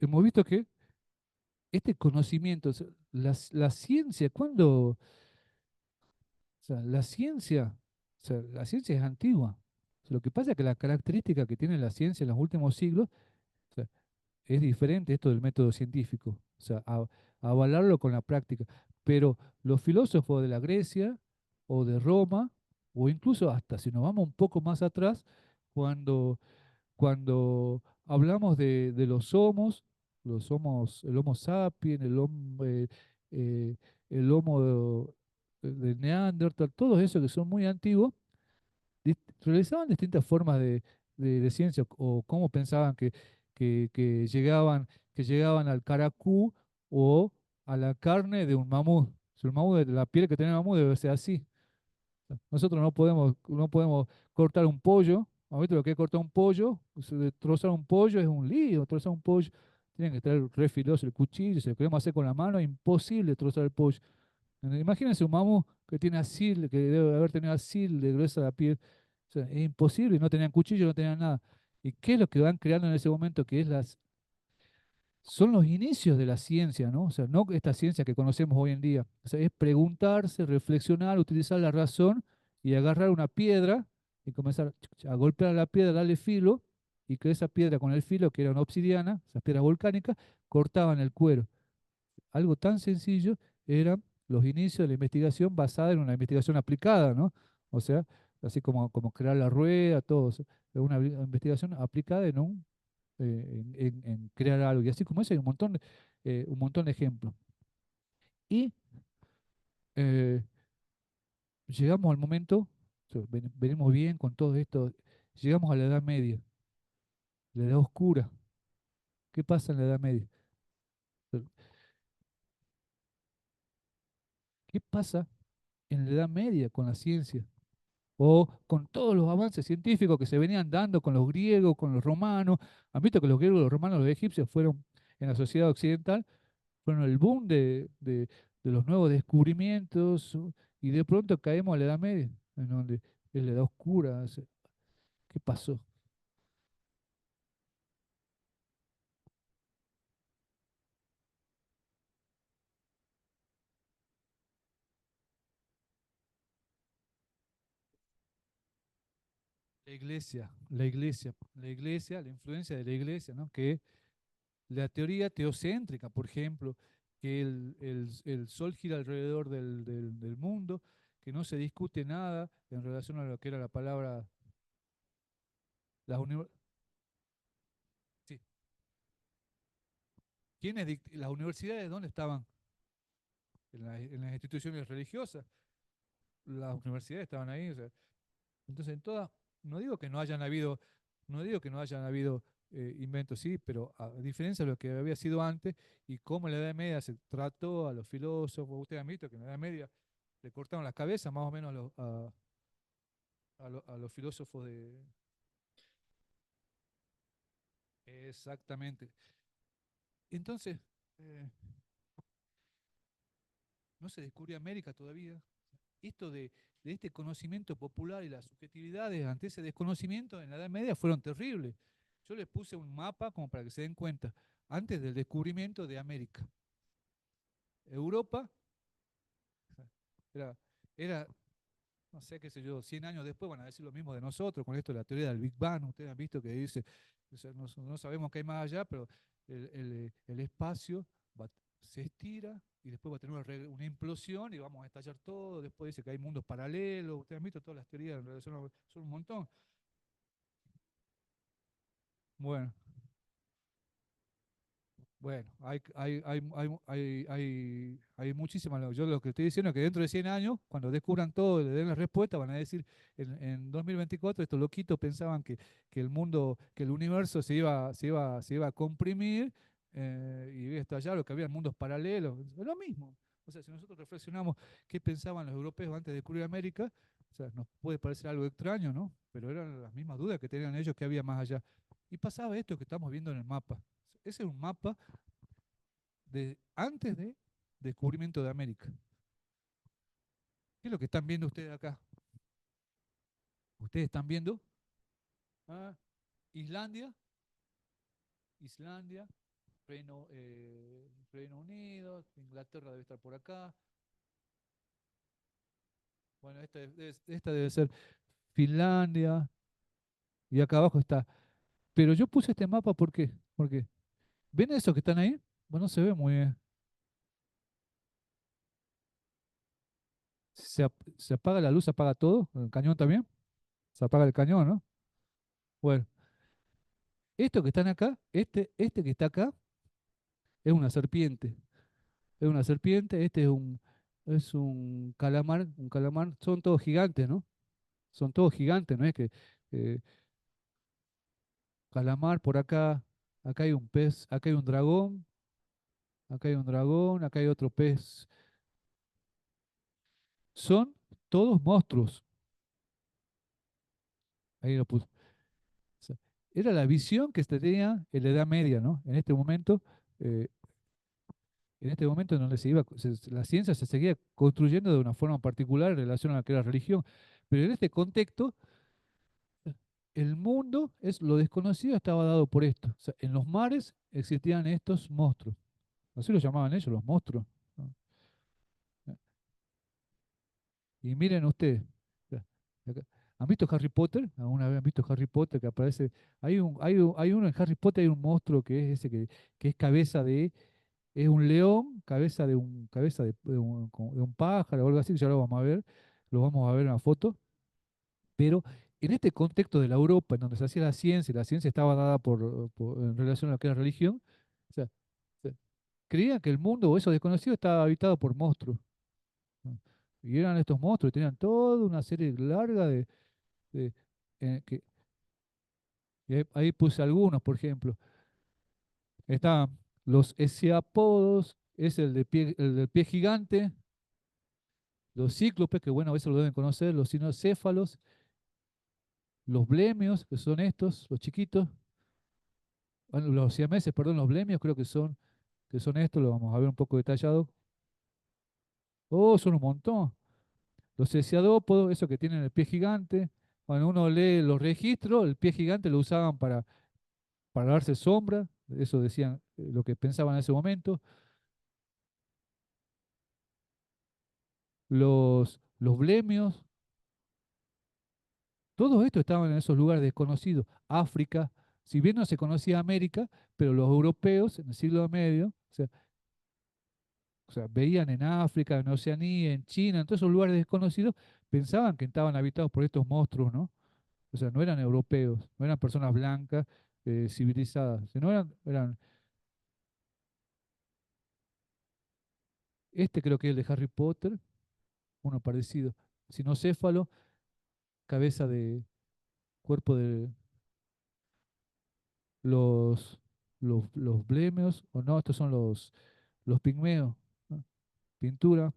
hemos visto que este conocimiento, o sea, la ciencia, cuando, o sea, la ciencia es antigua. Lo que pasa es que la característica que tiene la ciencia en los últimos siglos, o sea, es diferente esto del método científico, o sea, avalarlo con la práctica. Pero los filósofos de la Grecia o de Roma, o incluso hasta si nos vamos un poco más atrás, cuando cuando hablamos de los homos, el Homo sapiens, eh, el Homo de Neandertal, todos esos que son muy antiguos, realizaban distintas formas de ciencia o cómo pensaban que llegaban al caracú o a la carne de un mamut. Si el mamut, la piel que tiene el mamut debe ser así. Nosotros no podemos cortar un pollo. Ahorita lo que es cortar un pollo, trozar un pollo es un lío, trozar un pollo. Tienen que estar re filoso el cuchillo, si lo queremos hacer con la mano, es imposible trozar el pollo. Imagínense un mamú que tiene así, que debe haber tenido así de gruesa la piel. O sea, es imposible, no tenían cuchillo, no tenían nada. ¿Y qué es lo que van creando en ese momento? Que es son los inicios de la ciencia, ¿no? O sea, no esta ciencia que conocemos hoy en día. O sea, es preguntarse, reflexionar, utilizar la razón y agarrar una piedra y comenzar a golpear la piedra, darle filo, y que esa piedra con el filo, que era una obsidiana, esas piedras volcánicas, cortaban el cuero. Algo tan sencillo eran los inicios de la investigación basada en una investigación aplicada, ¿no? O sea, así como crear la rueda, todo eso. Es una investigación aplicada en crear algo. Y así como eso hay un montón de ejemplos. Y eh, llegamos al momento, o sea, venimos bien con todo esto, llegamos a la Edad Media, la Edad Oscura. ¿Qué pasa en la Edad Media? ¿Qué pasa en la Edad Media con la ciencia? O con todos los avances científicos que se venían dando con los griegos, con los romanos. Han visto que los griegos, los romanos, los egipcios fueron en la sociedad occidental, fueron el boom de los nuevos descubrimientos, y de pronto caemos a la Edad Media, en donde es la Edad Oscura. ¿Qué pasó? La influencia de la iglesia, ¿no? Que la teoría teocéntrica, por ejemplo, que el sol gira alrededor del mundo, que no se discute nada en relación a lo que era la palabra, las sí. Las universidades dónde estaban? En las instituciones religiosas. Las universidades estaban ahí, o sea, entonces en todas, no digo que no hayan habido, no digo que no hayan habido inventos, sí, pero a diferencia de lo que había sido antes y cómo en la Edad Media se trató a los filósofos, ustedes han visto que en la Edad Media le cortaron las cabezas más o menos a los filósofos de... Exactamente. Entonces, eh, no se descubrió América todavía. Esto de este conocimiento popular y las subjetividades ante ese desconocimiento en la Edad Media fueron terribles. Yo les puse un mapa como para que se den cuenta, antes del descubrimiento de América. Europa era, era no sé, qué sé yo, 100 años después van a decir lo mismo de nosotros con esto de la teoría del Big Bang. Ustedes han visto que dice, o sea, no sabemos qué hay más allá, pero el espacio va- se estira y después va a tener una implosión y vamos a estallar todo. Después dice que hay mundos paralelos. Ustedes han visto todas las teorías en relación son un montón. Bueno, Bueno, hay muchísimas. Yo lo que estoy diciendo es que dentro de 100 años, cuando descubran todo y le den la respuesta, van a decir, en 2024 estos loquitos pensaban que el mundo, que el universo se iba a comprimir y iba a estallar, o que había mundos paralelos. Es lo mismo. O sea, si nosotros reflexionamos qué pensaban los europeos antes de descubrir América, o sea, nos puede parecer algo extraño, ¿no? Pero eran las mismas dudas que tenían ellos que había más allá. Y pasaba esto que estamos viendo en el mapa. Ese es un mapa de antes de descubrimiento de América. ¿Qué es lo que están viendo ustedes acá? Ustedes están viendo ah, Islandia, Islandia, Reino Unido, Inglaterra debe estar por acá. Bueno, esta debe ser Finlandia y acá abajo está. Pero yo puse este mapa ¿por qué? Porque ¿ven esos que están ahí? Bueno, no se ve muy bien. Se apaga la luz, se apaga todo, el cañón también. Se apaga el cañón, ¿no? Bueno, estos que están acá, este que está acá, es una serpiente. Es una serpiente, este es un calamar, son todos gigantes, ¿no? Son todos gigantes, ¿no? Es que eh, calamar por acá, acá hay un pez, acá hay un dragón, acá hay un dragón, acá hay otro pez. Son todos monstruos. Ahí lo puse. O sea, era la visión que se tenía en la Edad Media, ¿no? Eh, en este momento en donde la ciencia se seguía construyendo de una forma particular en relación a lo que era religión. Pero en este contexto, el mundo es lo desconocido estaba dado por esto. O sea, en los mares existían estos monstruos. Así lo llamaban ellos, los monstruos, ¿no? Y miren ustedes, o sea, acá, ¿han visto Harry Potter? ¿Alguna vez han visto Harry Potter que aparece? Hay uno en Harry Potter, hay un monstruo que es ese que es es un león, cabeza de un pájaro o algo así, que ya lo vamos a ver en la foto. Pero en este contexto de la Europa, en donde se hacía la ciencia, y la ciencia estaba dada en relación a lo que era religión, o sea, creían que el mundo o eso desconocido estaba habitado por monstruos, ¿no? Y eran estos monstruos, tenían toda una serie larga de- que, y ahí puse algunos, por ejemplo. Estaban los hesiapodos, es el del pie gigante, los cíclopes, que bueno, a veces lo deben conocer, los cinocéfalos, los blemios, que son estos, los chiquitos, bueno, los siameses, perdón, los blemios creo que son estos, lo vamos a ver un poco detallado. Oh, son un montón. Los cesiadópodos, esos que tienen el pie gigante. Cuando uno lee los registros, el pie gigante lo usaban para darse sombra, eso decían lo que pensaban en ese momento. Los blemios, todos estos estaban en esos lugares desconocidos. África, si bien no se conocía América, pero los europeos en el siglo medio, o sea, veían en África, en Oceanía, en China, en todos esos lugares desconocidos, pensaban que estaban habitados por estos monstruos, ¿no? O sea, no eran europeos, no eran personas blancas, civilizadas, sino este creo que es el de Harry Potter, uno parecido, cinocéfalo, cabeza de cuerpo de los, los blemios, o no, estos son los pigmeos, ¿no? Pintura.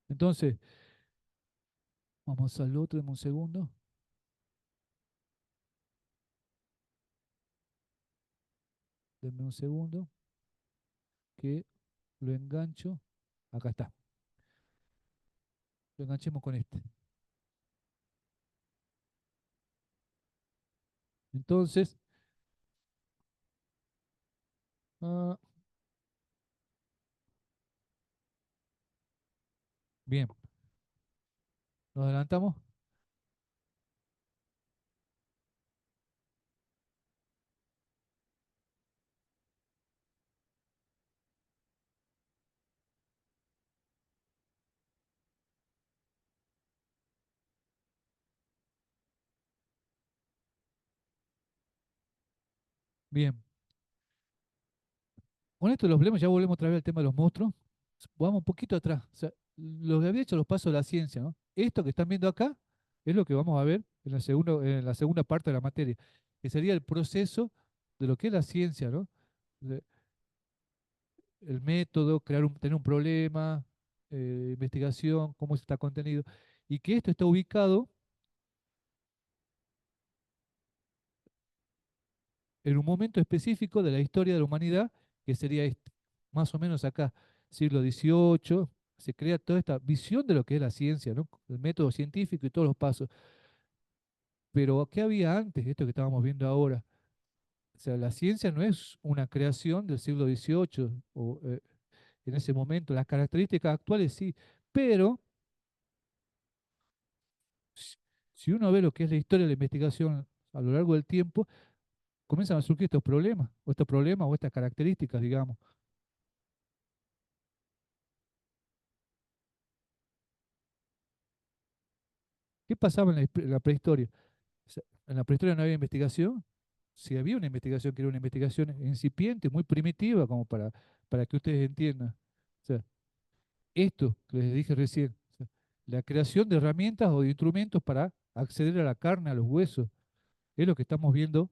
Entonces, vamos al otro, deme un segundo, denme un segundo, que lo engancho, acá está, lo enganchemos con este. Entonces, ah, bien, nos adelantamos. Bien, con esto de los problemas ya volvemos otra vez al tema de los monstruos. Vamos un poquito atrás. O sea, lo que había hecho los pasos de la ciencia, ¿no? Esto que están viendo acá es lo que vamos a ver en la segunda parte de la materia, que sería el proceso de lo que es la ciencia, ¿no? De- el método, tener un problema, investigación, cómo está contenido, y que esto está ubicado en un momento específico de la historia de la humanidad, que sería este, más o menos acá, siglo XVIII, se crea toda esta visión de lo que es la ciencia, ¿no? El método científico y todos los pasos. Pero ¿qué había antes de esto que estábamos viendo ahora? O sea, la ciencia no es una creación del siglo XVIII o en ese momento, las características actuales sí, pero si si uno ve lo que es la historia de la investigación a lo largo del tiempo, comienzan a surgir estos problemas o estas características, digamos. ¿Qué pasaba en la prehistoria? O sea, en la prehistoria no había investigación. Si había una investigación, que era una investigación incipiente, muy primitiva, como para que ustedes entiendan. O sea, esto que les dije recién, o sea, la creación de herramientas o de instrumentos para acceder a la carne, a los huesos, es lo que estamos viendo.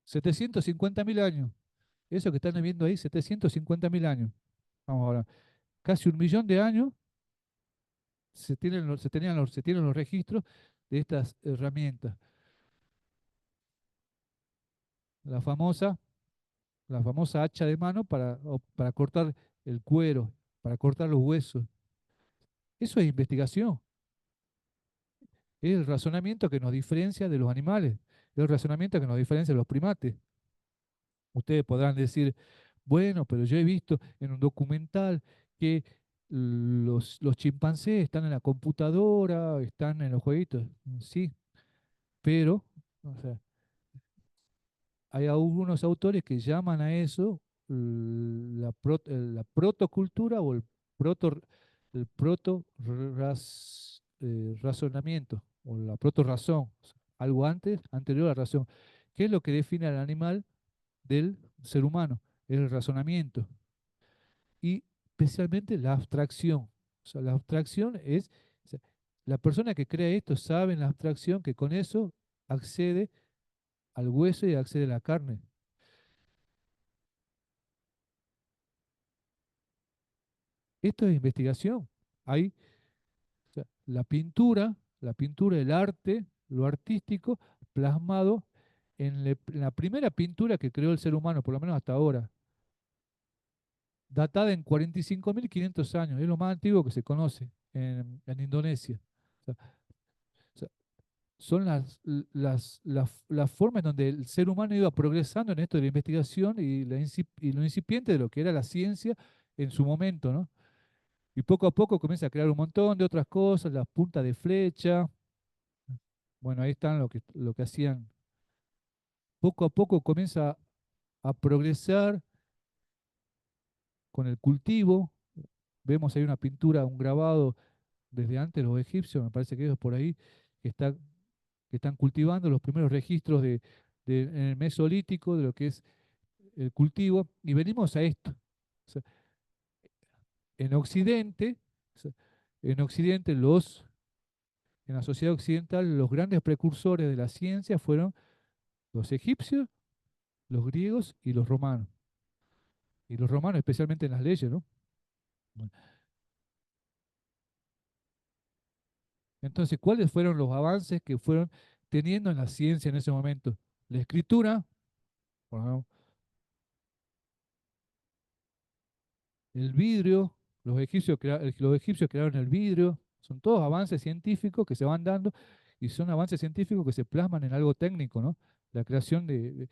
750.000 años. Eso que están viendo ahí, 750.000 años. Vamos ahora, casi 1.000.000 de años se tienen los registros de estas herramientas. La famosa, la famosa hacha de mano para cortar el cuero, para cortar los huesos. Eso es investigación. Es el razonamiento que nos diferencia de los animales. Es el razonamiento que nos diferencia de los primates. Ustedes podrán decir, bueno, pero yo he visto en un documental que los chimpancés están en la computadora, están en los jueguitos. Sí, pero o sea, hay algunos autores que llaman a eso la protocultura o el proto razonamiento o la proto razón, algo antes, anterior a la razón. ¿Qué es lo que define al animal del ser humano? El razonamiento y especialmente la abstracción. O sea, la abstracción es, o sea, la persona que crea esto sabe en la abstracción que con eso accede al hueso y accede a la carne. Esto es investigación. Hay, o sea, la pintura, el arte, lo artístico, plasmado en la primera pintura que creó el ser humano, por lo menos hasta ahora, datada en 45.500 años, es lo más antiguo que se conoce en Indonesia. O sea, son las formas en donde el ser humano iba progresando en esto de la investigación y, y lo incipiente de lo que era la ciencia en su momento, ¿no? Y poco a poco comienza a crear un montón de otras cosas, las puntas de flecha. Bueno, ahí están lo que hacían. Poco a poco comienza a progresar con el cultivo. Vemos ahí una pintura, un grabado desde antes de los egipcios, me parece que es por ahí, que, está, que están cultivando los primeros registros en el Mesolítico de lo que es el cultivo. Y venimos a esto. O sea, en Occidente, o sea, en Occidente en la sociedad occidental, los grandes precursores de la ciencia fueron los egipcios, los griegos y los romanos. Y los romanos especialmente en las leyes, ¿no? Bueno, entonces, ¿cuáles fueron los avances que fueron teniendo en la ciencia en ese momento? La escritura, bueno, el vidrio, los egipcios crearon el vidrio, son todos avances científicos que se van dando y son avances científicos que se plasman en algo técnico, ¿no? La creación de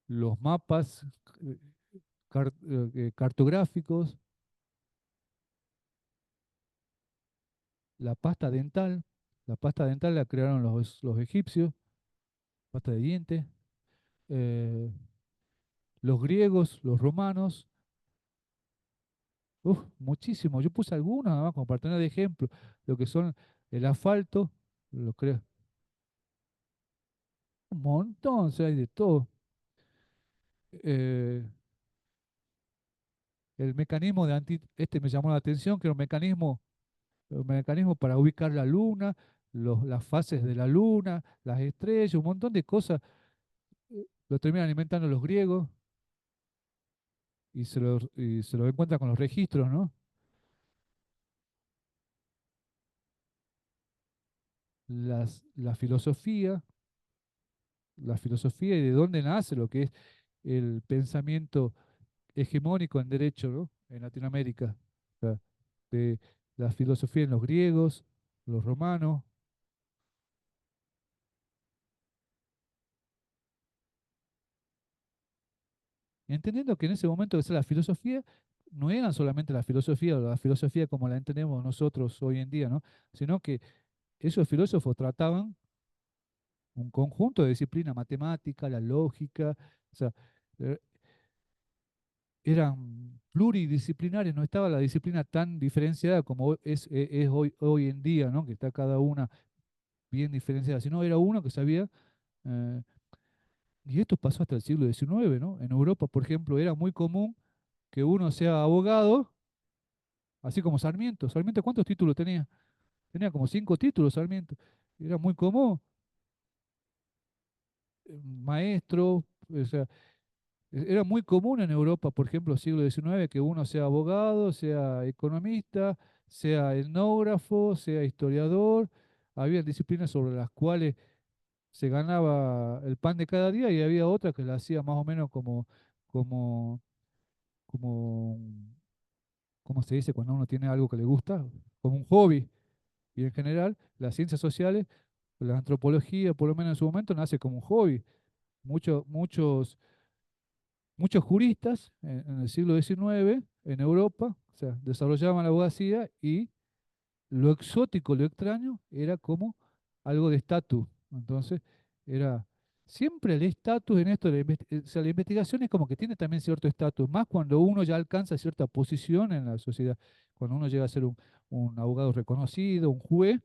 los mapas eh, cartográficos, la pasta dental. La pasta dental la crearon los egipcios, pasta de dientes. eh, los griegos, los romanos, muchísimo. Yo puse algunos nada más como para tener de ejemplo, lo que son. el asfalto, lo creo, un montón, o sea, hay de todo. Eh, el mecanismo de este me llamó la atención, que era un mecanismo para ubicar la luna, las fases de la luna, las estrellas, un montón de cosas. Lo terminan inventando los griegos y se lo encuentran con los registros, ¿no? La filosofía, la filosofía y de dónde nace lo que es el pensamiento hegemónico en derecho, ¿no? En Latinoamérica. O sea, de la filosofía en los griegos, los romanos, entendiendo que en ese momento que sea la filosofía no eran solamente la filosofía o la filosofía como la entendemos nosotros hoy en día, ¿no? Sino que esos filósofos trataban un conjunto de disciplinas, matemática, la lógica, o sea, eh, eran pluridisciplinarios, no estaba la disciplina tan diferenciada como es hoy en día, ¿no? Que está cada una bien diferenciada, sino era uno que sabía, eh, y esto pasó hasta el siglo XIX, ¿no? En Europa, por ejemplo, era muy común que uno sea abogado, así como Sarmiento. Sarmiento, ¿cuántos títulos tenía? Tenía como 5 títulos, Sarmiento. Era muy común, maestro, o sea, era muy común en Europa, por ejemplo, siglo XIX, que uno sea abogado, sea economista, sea etnógrafo, sea historiador. Había disciplinas sobre las cuales se ganaba el pan de cada día y había otra que la hacía más o menos como, como, ¿cómo se dice? Cuando uno tiene algo que le gusta, como un hobby. Y en general, las ciencias sociales, la antropología, por lo menos en su momento, nace como un hobby. Muchos juristas en el siglo XIX en Europa, o sea, desarrollaban la abogacía y lo exótico, lo extraño, era como algo de estatus. Entonces, era siempre el estatus en esto, o sea, la investigación es como que tiene también cierto estatus, más cuando uno ya alcanza cierta posición en la sociedad, cuando uno llega a ser un abogado reconocido, un juez,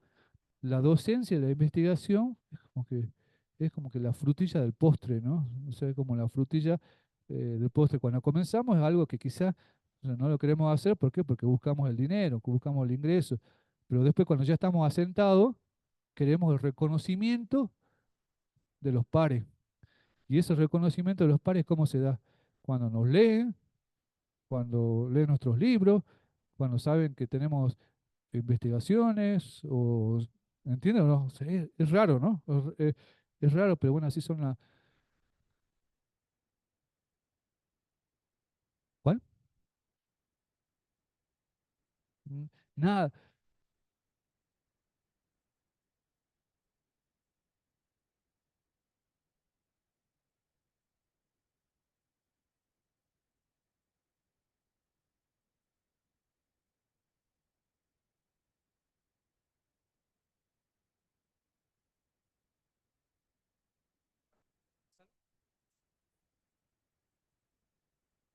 la docencia y la investigación es como que la frutilla del postre, ¿no? O sea, como la frutilla del postre. Cuando comenzamos es algo que quizás no lo queremos hacer, ¿por qué? Porque buscamos el dinero, que buscamos el ingreso. Pero después cuando ya estamos asentados, queremos el reconocimiento de los pares. Y ese reconocimiento de los pares, ¿cómo se da? Cuando nos leen, cuando leen nuestros libros, cuando saben que tenemos investigaciones o ¿entiendes o no? O sea, es raro, ¿no? Es raro, pero bueno, así son las... ¿Cuál? Mm, Nada.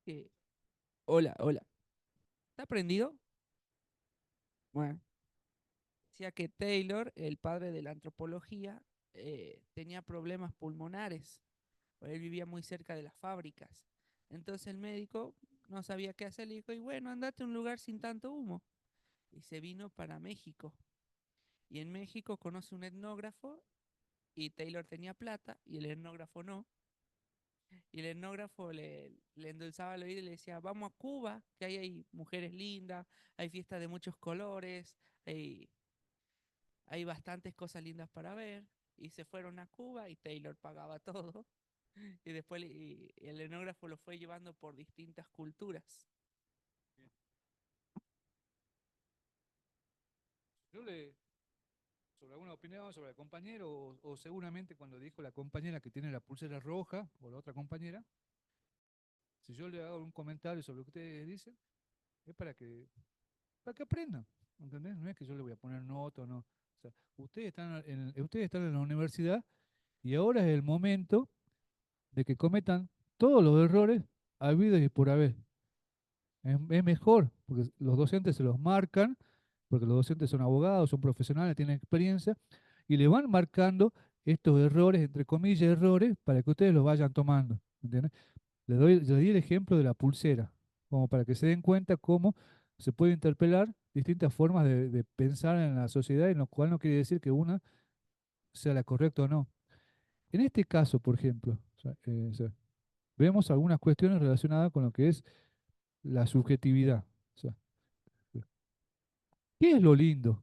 Eh, hola, hola. ¿Está prendido? Bueno, decía que Taylor, el padre de la antropología, tenía problemas pulmonares. Él vivía muy cerca de las fábricas. Entonces el médico no sabía qué hacer. Le dijo, y bueno, andate a un lugar sin tanto humo. Y se vino para México. Y en México conoce un etnógrafo y Taylor tenía plata y el etnógrafo no. Y el etnógrafo le endulzaba el oído y le decía, vamos a Cuba, que ahí hay mujeres lindas, hay fiestas de muchos colores, hay, hay bastantes cosas lindas para ver. Y se fueron a Cuba y Taylor pagaba todo. Y después y el etnógrafo lo fue llevando por distintas culturas. Yo le, sobre alguna opinión sobre el compañero, o seguramente cuando dijo la compañera que tiene la pulsera roja, o la otra compañera, si yo le hago un comentario sobre lo que ustedes dicen, es para que aprendan, ¿entendés? No es que yo le voy a poner nota o no. O sea, ustedes están en la universidad y ahora es el momento de que cometan todos los errores habidos y por haber. Es mejor, porque los docentes se los marcan porque los docentes son abogados, son profesionales, tienen experiencia, y le van marcando estos errores, entre comillas, errores, para que ustedes los vayan tomando. ¿Entiendes? Le di el ejemplo de la pulsera, como para que se den cuenta cómo se puede interpelar distintas formas de pensar en la sociedad, en lo cual no quiere decir que una sea la correcta o no. En este caso, por ejemplo, o sea, vemos algunas cuestiones relacionadas con lo que es la subjetividad. O sea, ¿qué es lo lindo?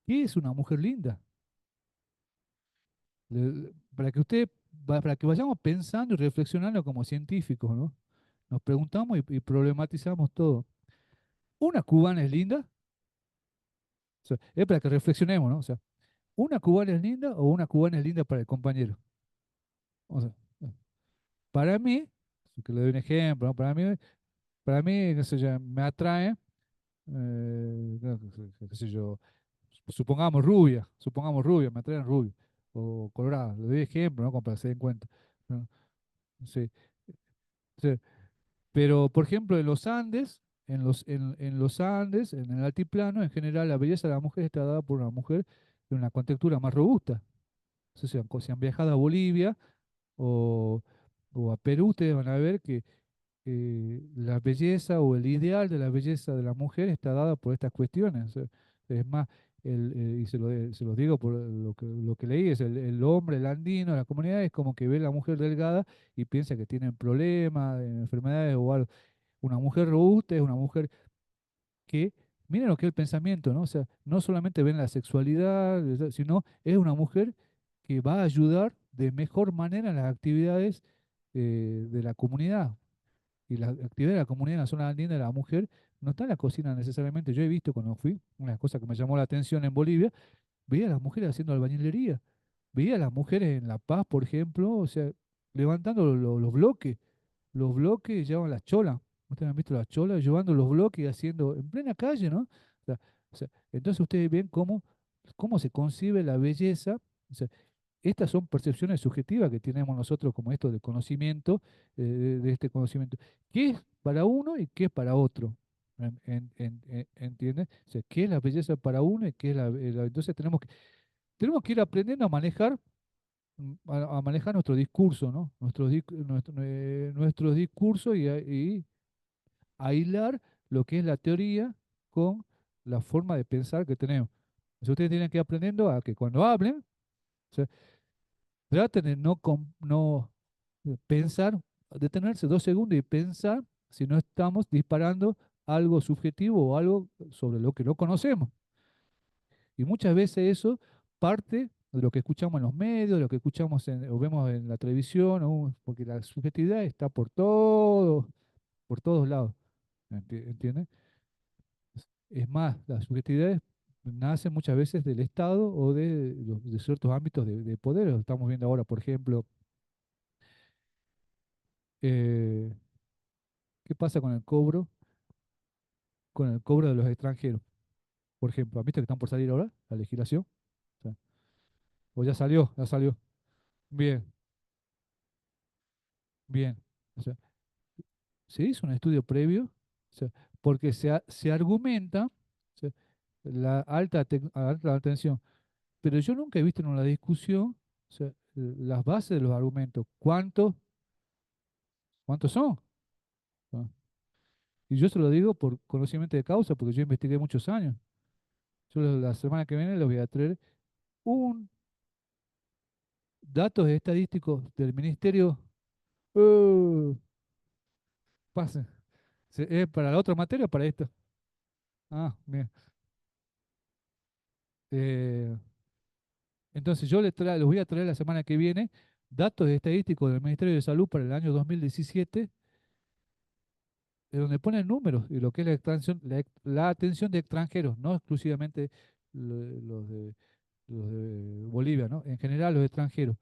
¿Qué es una mujer linda? Para que para que vayamos pensando y reflexionando como científicos, ¿no? Nos preguntamos y problematizamos todo. ¿Una cubana es linda? O sea, es para que reflexionemos, ¿no? O sea, ¿una cubana es linda o una cubana es linda para el compañero? O sea, para mí, que le doy un ejemplo, ¿no? Para mí, qué sé yo, me atrae, qué sé yo, supongamos rubia, me atraen rubia, o colorada, le doy ejemplo, ¿no? Como para que se den cuenta, ¿no? Sí, sí. Pero, por ejemplo, en los Andes, en los Andes, en el altiplano, en general, la belleza de la mujer está dada por una mujer de una contextura más robusta. O sea, si han viajado a Bolivia o, o a Perú, ustedes van a ver que la belleza o el ideal de la belleza de la mujer está dada por estas cuestiones. O sea, es más, y se los digo por lo que leí, es el hombre, el andino, la comunidad es como que ve a la mujer delgada y piensa que tienen problemas, enfermedades o algo. Una mujer robusta es una mujer que, miren lo que es el pensamiento, ¿no? O sea, no solamente ven la sexualidad, sino es una mujer que va a ayudar de mejor manera en las actividades de la comunidad. Y la actividad de la comunidad en la zona andina de la mujer no está en la cocina necesariamente. Yo he visto cuando fui, una cosa que me llamó la atención en Bolivia, veía a las mujeres haciendo albañilería, veía a las mujeres en La Paz, por ejemplo, o sea, levantando los bloques llevaban las cholas. Ustedes han visto las cholas llevando los bloques y haciendo en plena calle, ¿no? Entonces ustedes ven cómo se concibe la belleza. O sea, estas son percepciones subjetivas que tenemos nosotros como esto del conocimiento, de este conocimiento. ¿Qué es para uno y qué es para otro? ¿Entiendes? O sea, ¿qué es la belleza para uno y qué es entonces tenemos que ir aprendiendo a manejar a manejar nuestro discurso, ¿no? Nuestros discursos y a hilar lo que es la teoría con la forma de pensar que tenemos. Entonces ustedes tienen que ir aprendiendo a que cuando hablen, o sea, traten de no pensar, detenerse 2 segundos y pensar si no estamos disparando algo subjetivo o algo sobre lo que no conocemos. Y muchas veces eso parte de lo que escuchamos en los medios, de lo que escuchamos o vemos en la televisión, porque la subjetividad está por todos lados. ¿Entiendes? Es más, las subjetividades nacen muchas veces del Estado o de ciertos ámbitos de poder. Lo estamos viendo ahora, por ejemplo, eh, ¿qué pasa con el cobro de los extranjeros? Por ejemplo, ¿han visto que están por salir ahora la legislación? O sea, o ya salió, ya salió. Bien, bien. O sea, se hizo un estudio previo, o sea, porque se argumenta, o sea, la alta atención, pero yo nunca he visto en una discusión, o sea, las bases de los argumentos, cuántos son. ¿No? Y yo se lo digo por conocimiento de causa, porque yo investigué muchos años. Yo la semana que viene les voy a traer un datos estadísticos del ministerio. Uh, Pasen. ¿Es para la otra materia o para esto? Ah, bien. Eh, entonces yo les voy a traer la semana que viene datos estadísticos del Ministerio de Salud para el año 2017, donde ponen números y lo que es la atención de extranjeros, no exclusivamente los de Bolivia, ¿no? En general los extranjeros.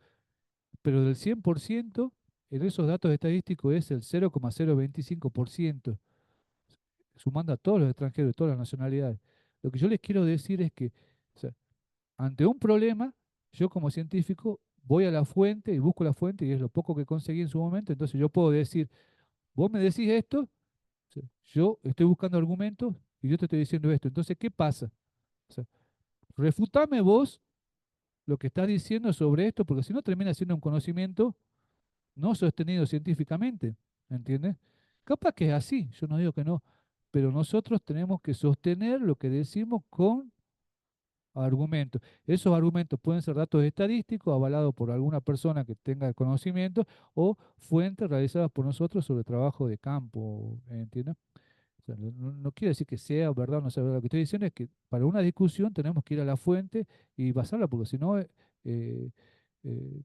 Pero del 100%, en esos datos estadísticos es el 0,025%, sumando a todos los extranjeros de todas las nacionalidades. Lo que yo les quiero decir es que, o sea, ante un problema, yo como científico voy a la fuente y busco la fuente y es lo poco que conseguí en su momento, entonces yo puedo decir, vos me decís esto, o sea, yo estoy buscando argumentos y yo te estoy diciendo esto. Entonces, ¿qué pasa? O sea, refutame vos lo que estás diciendo sobre esto, porque si no termina siendo un conocimiento no sostenido científicamente, ¿entiendes? Capaz que es así, yo no digo que no, pero nosotros tenemos que sostener lo que decimos con argumentos. Esos argumentos pueden ser datos estadísticos avalados por alguna persona que tenga el conocimiento o fuentes realizadas por nosotros sobre trabajo de campo, ¿entiendes? O sea, no quiere decir que sea verdad o no sea verdad. Lo que estoy diciendo es que para una discusión tenemos que ir a la fuente y basarla, porque si no, eh, eh,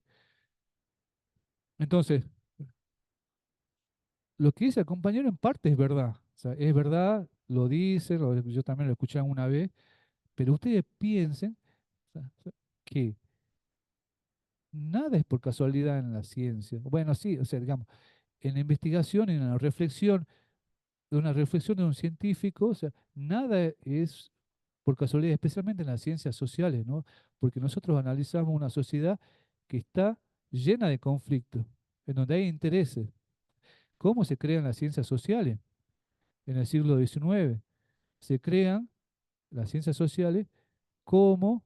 entonces, lo que dice el compañero en parte es verdad. O sea, es verdad, lo dice, yo también lo escuché una vez, pero ustedes piensen, o sea, que nada es por casualidad en la ciencia. Bueno, sí, o sea, digamos, en la investigación y en la reflexión, de una reflexión de un científico, o sea, nada es por casualidad, especialmente en las ciencias sociales, ¿no? Porque nosotros analizamos una sociedad que está llena de conflictos, en donde hay intereses. ¿Cómo se crean las ciencias sociales? En el siglo XIX se crean las ciencias sociales como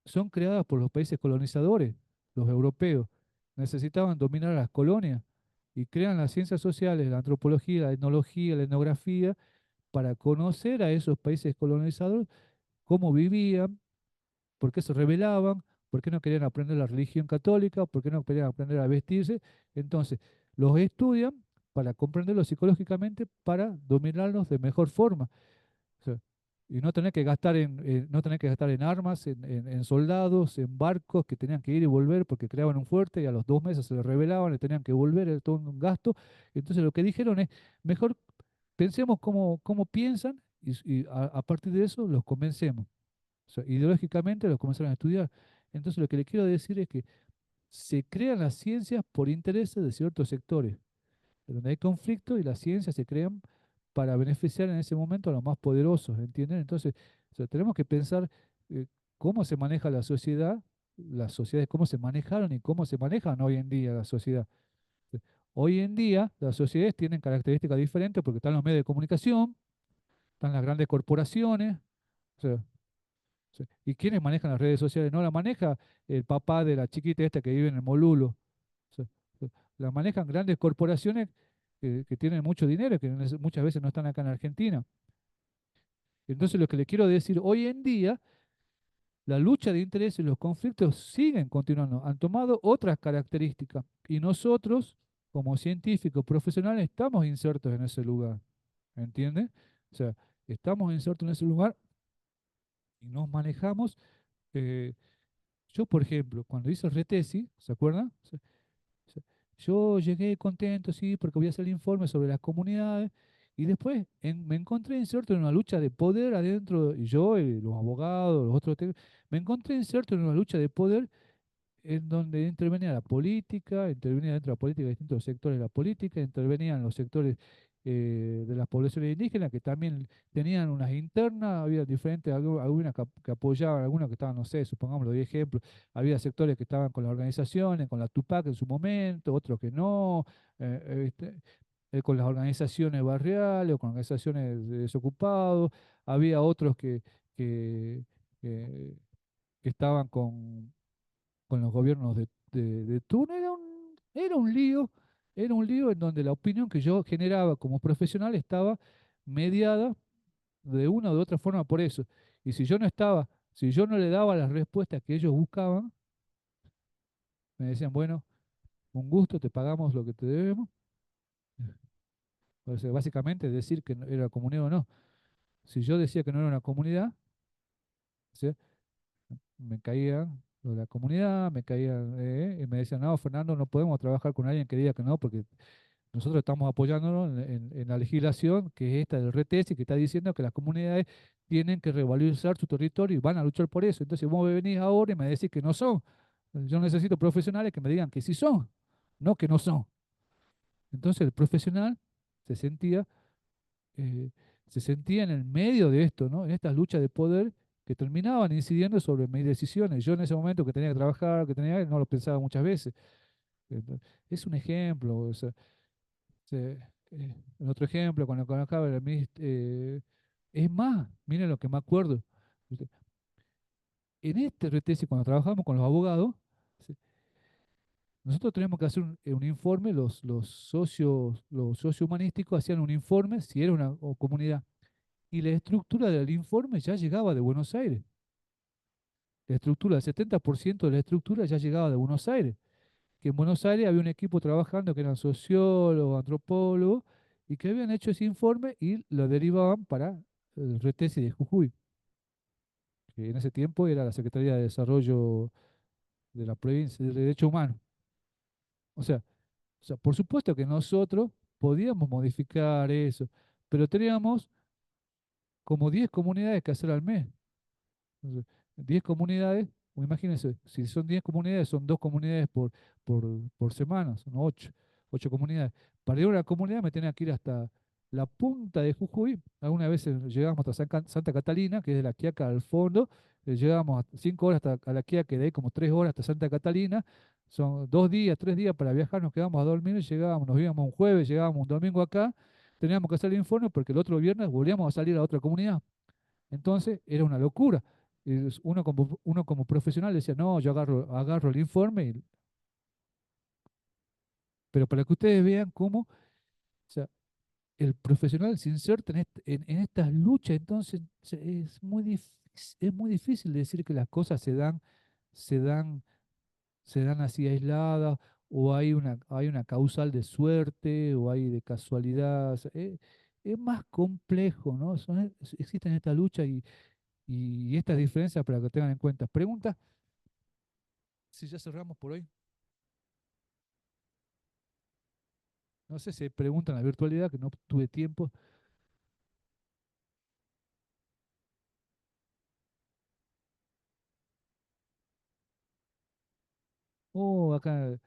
son creadas por los países colonizadores, los europeos. Necesitaban dominar las colonias y crean las ciencias sociales, la antropología, la etnología, la etnografía, para conocer a esos países colonizadores, cómo vivían, por qué se rebelaban, por qué no querían aprender la religión católica, por qué no querían aprender a vestirse. Entonces, los estudian para comprenderlos psicológicamente, para dominarlos de mejor forma. O sea, y no tener que gastar no tener que gastar en armas, en soldados, en barcos que tenían que ir y volver porque creaban un fuerte y a los 2 meses se les rebelaban, y tenían que volver, era todo un gasto. Entonces lo que dijeron es, mejor pensemos cómo piensan y a partir de eso los convencemos. O sea, ideológicamente los comenzaron a estudiar. Entonces lo que le quiero decir es que se crean las ciencias por intereses de ciertos sectores donde hay conflicto y las ciencias se crean para beneficiar en ese momento a los más poderosos, ¿entienden? Entonces, o sea, tenemos que pensar cómo se maneja la sociedad, las sociedades, cómo se manejaron y cómo se manejan hoy en día la sociedad. Hoy en día las sociedades tienen características diferentes porque están los medios de comunicación, están las grandes corporaciones, o sea, ¿y quiénes manejan las redes sociales? No la maneja el papá de la chiquita esta que vive en el Molulo. O sea, la manejan grandes corporaciones que tienen mucho dinero, que muchas veces no están acá en Argentina. Entonces, lo que le quiero decir, hoy en día, la lucha de intereses y los conflictos siguen continuando, han tomado otras características y nosotros, como científicos profesionales, estamos insertos en ese lugar, ¿entiendes? O sea, estamos insertos en ese lugar y nos manejamos. eh, yo, por ejemplo, cuando hice el retesis, ¿se acuerdan? Sea, yo llegué contento, sí, porque voy a hacer el informe sobre las comunidades y después me encontré inserto en una lucha de poder adentro, y yo, y los abogados, los otros, me encontré inserto en una lucha de poder en donde intervenía la política, intervenía dentro de la política distintos sectores de la política, intervenían los sectores de las poblaciones indígenas que también tenían unas internas, había diferentes, algunas que apoyaban, algunas que estaban, no sé, supongamos, de ejemplo, había sectores que estaban con las organizaciones, con la Tupac en su momento, otros que no, con las organizaciones barriales o con organizaciones de desocupados, había otros que, que que estaban con los gobiernos de turno. Era un lío en donde la opinión que yo generaba como profesional estaba mediada de una u otra forma por eso. Y si yo no le daba las respuestas que ellos buscaban, me decían, bueno, un gusto, te pagamos lo que te debemos. O sea, básicamente decir que era comunidad o no. Si yo decía que no era una comunidad, ¿sí? Me caían lo de la comunidad, me caían, y me decían, no, Fernando, no podemos trabajar con alguien que diga que no, porque nosotros estamos apoyándonos en la legislación que es esta del RTS, que está diciendo que las comunidades tienen que revalorizar su territorio y van a luchar por eso. Entonces vos me venís ahora y me decís que no son. Yo necesito profesionales que me digan que sí son, no que no son. Entonces el profesional se sentía, eh, se sentía en el medio de esto, ¿no? En estas luchas de poder que terminaban incidiendo sobre mis decisiones. Yo en ese momento que tenía que trabajar, no lo pensaba muchas veces. Entonces, es un ejemplo. O sea, se- en otro ejemplo, con lo que acaba de es más, miren lo que me acuerdo. Este, En este RTC, cuando trabajamos con los abogados, ¿sí? Nosotros teníamos que hacer un informe, los socios humanísticos hacían un informe si era una comunidad. Y la estructura del informe ya llegaba de Buenos Aires. La estructura, el 70% de la estructura ya llegaba de Buenos Aires. Que en Buenos Aires había un equipo trabajando que eran sociólogos, antropólogos, y que habían hecho ese informe y lo derivaban para el RTC de Jujuy, que en ese tiempo era la Secretaría de Desarrollo de la Provincia de Derechos Humanos. O sea, por supuesto que nosotros podíamos modificar eso, pero teníamos como 10 comunidades que hacer al mes. Entonces, 10 comunidades, o imagínense, si son 10 comunidades, son 2 comunidades por, por semana, son 8 comunidades. Para ir a una comunidad me tenía que ir hasta la punta de Jujuy. Algunas veces llegábamos hasta Santa Catalina, que es de La Quiaca al fondo, llegábamos a 5 horas hasta a La Quiaca, de ahí como 3 horas hasta Santa Catalina. Son 2 días, 3 días para viajar, nos quedábamos a dormir y llegábamos, nos íbamos un jueves, llegábamos un domingo acá, teníamos que hacer el informe porque el otro viernes volvíamos a salir a otra comunidad. Entonces era una locura. Uno como profesional decía, no, yo agarro el informe, pero para que ustedes vean cómo, o sea, el profesional se inserta en estas luchas, entonces es muy difícil decir que las cosas se dan, se dan así aisladas, o hay una causal de suerte, o hay de casualidad. O sea, es más complejo, ¿no? Existen esta lucha y estas diferencias para que tengan en cuenta. Preguntas, si ya cerramos por hoy. No sé si preguntan la virtualidad, que no tuve tiempo. Oh, acá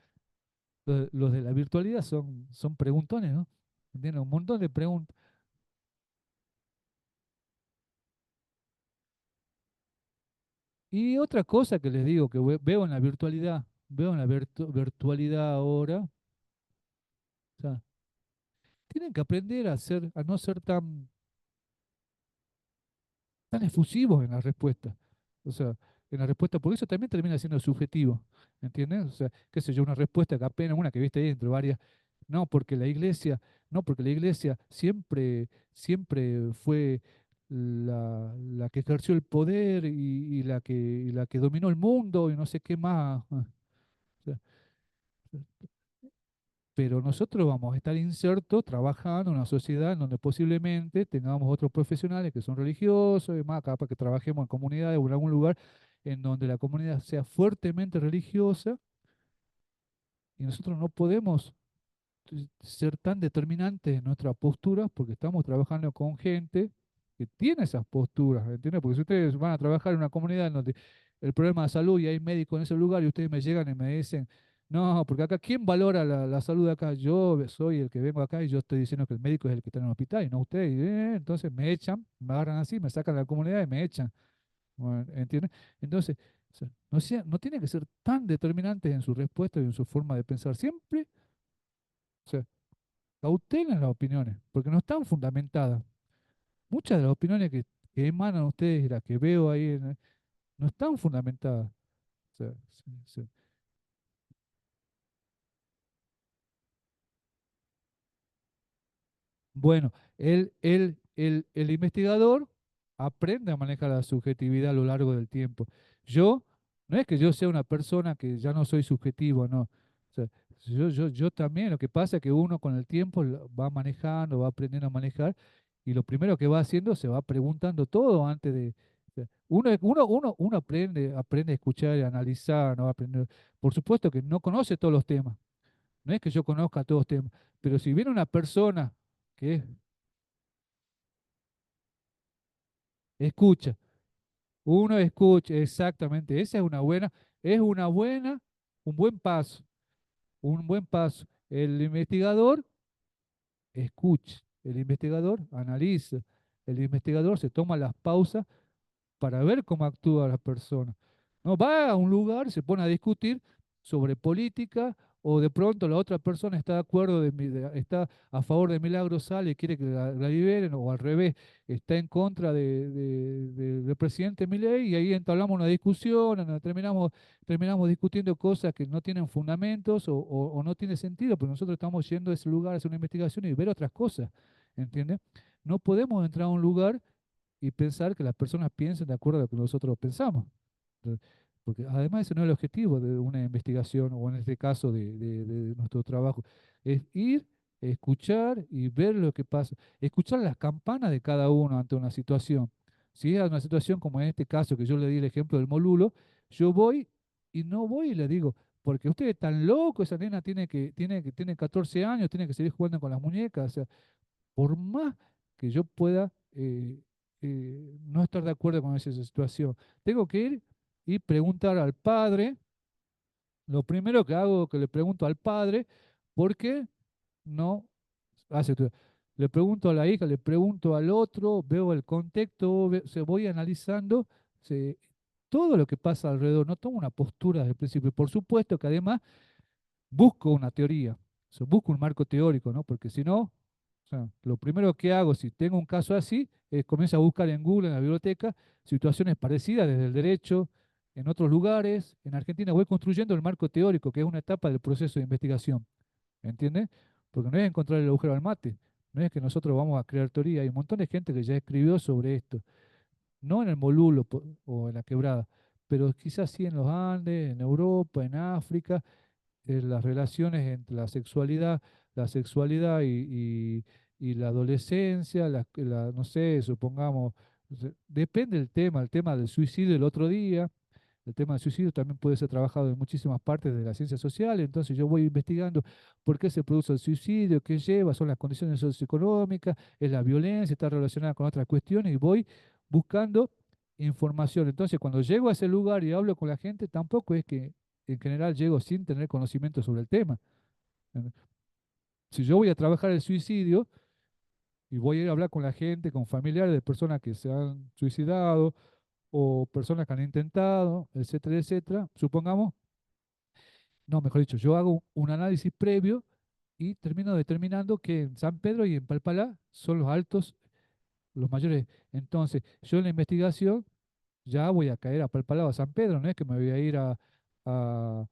los de la virtualidad son preguntones, ¿no? Tienen un montón de preguntas. Y otra cosa que les digo, que veo en la virtualidad, veo en la virtualidad ahora, o sea, tienen que aprender a no ser tan efusivos en la respuesta. O sea, en la respuesta, porque eso también termina siendo subjetivo, ¿entiendes? O sea, qué sé yo, una respuesta que apenas una que viste ahí entre varias, no, porque la iglesia, no, porque la iglesia siempre fue la que ejerció el poder y la que dominó el mundo y no sé qué más. O sea, pero nosotros vamos a estar insertos trabajando en una sociedad en donde posiblemente tengamos otros profesionales que son religiosos y más, capaz que trabajemos en comunidades o en algún lugar en donde la comunidad sea fuertemente religiosa y nosotros no podemos ser tan determinantes en nuestras posturas porque estamos trabajando con gente que tiene esas posturas, ¿entiendes? Porque si ustedes van a trabajar en una comunidad en donde el problema de salud y hay médicos en ese lugar y ustedes me llegan y me dicen, no, porque acá, ¿quién valora la salud de acá? Yo soy el que vengo acá y yo estoy diciendo que el médico es el que está en el hospital y no ustedes. Entonces me echan, me agarran así, me sacan de la comunidad y me echan. Bueno, ¿entiendes? Entonces, o sea, no tiene que ser tan determinantes en su respuesta y en su forma de pensar. Siempre, o sea, cautelen las opiniones, porque no están fundamentadas. Muchas de las opiniones que emanan ustedes y las que veo ahí no están fundamentadas. O sea, bueno, el investigador aprende a manejar la subjetividad a lo largo del tiempo. Yo, no es que yo sea una persona que ya no soy subjetivo, no. O sea, yo también, lo que pasa es que uno con el tiempo va manejando, va aprendiendo a manejar, y lo primero que va haciendo se va preguntando todo antes de. O sea, uno aprende a escuchar y a analizar, ¿no? Por supuesto que no conoce todos los temas. No es que yo conozca todos los temas, pero si viene una persona que escucha, uno escucha, exactamente, esa es un buen paso, un buen paso. El investigador escucha, el investigador analiza, el investigador se toma las pausas para ver cómo actúa la persona. No va a un lugar, se pone a discutir sobre política o de pronto la otra persona está de acuerdo, está a favor de Milagro Sala y quiere que la liberen, o al revés, está en contra del presidente Milei, y ahí entablamos una discusión, donde terminamos discutiendo cosas que no tienen fundamentos o no tiene sentido, pero nosotros estamos yendo a ese lugar a hacer una investigación y ver otras cosas, ¿entiendes? No podemos entrar a un lugar y pensar que las personas piensen de acuerdo a lo que nosotros pensamos. Porque además ese no es el objetivo de una investigación, o en este caso de nuestro trabajo, es ir, escuchar y ver lo que pasa, escuchar las campanas de cada uno ante una situación. Si es una situación como en este caso que yo le di el ejemplo del Molulo, yo voy y no voy y le digo, porque usted es tan loco, esa nena tiene 14 años, tiene que seguir jugando con las muñecas, o sea, por más que yo pueda no estar de acuerdo con esa situación, tengo que ir y preguntar al padre. Lo primero que hago es que le pregunto al padre por qué no hace esto. Le pregunto a la hija, le pregunto al otro, veo el contexto, se voy analizando todo lo que pasa alrededor. No tomo una postura desde el principio. Por supuesto que además busco una teoría, o sea, busco un marco teórico, ¿no? Porque si no, o sea, lo primero que hago si tengo un caso así es comienzo a buscar en Google, en la biblioteca, situaciones parecidas desde el derecho, en otros lugares. En Argentina voy construyendo el marco teórico, que es una etapa del proceso de investigación, ¿entiendes? Porque no es encontrar el agujero al mate, no es que nosotros vamos a crear teoría. Hay un montón de gente que ya escribió sobre esto, no en el Molulo o en la Quebrada, pero quizás sí en los Andes, en Europa, en África, las relaciones entre la sexualidad y la adolescencia, no sé, supongamos, depende del tema, el tema del suicidio el otro día. El tema del suicidio también puede ser trabajado en muchísimas partes de la ciencia social. Entonces yo voy investigando por qué se produce el suicidio, qué lleva, son las condiciones socioeconómicas, es la violencia, está relacionada con otras cuestiones, y voy buscando información. Entonces cuando llego a ese lugar y hablo con la gente, tampoco es que en general llego sin tener conocimiento sobre el tema. ¿Eh? Si yo voy a trabajar el suicidio y voy a ir a hablar con la gente, con familiares de personas que se han suicidado o personas que han intentado, etcétera, etcétera, supongamos, no, mejor dicho, yo hago un análisis previo y termino determinando que en San Pedro y en Palpalá son los altos, los mayores. Entonces, yo en la investigación ya voy a caer a Palpalá o a San Pedro, no es que me voy a ir a, a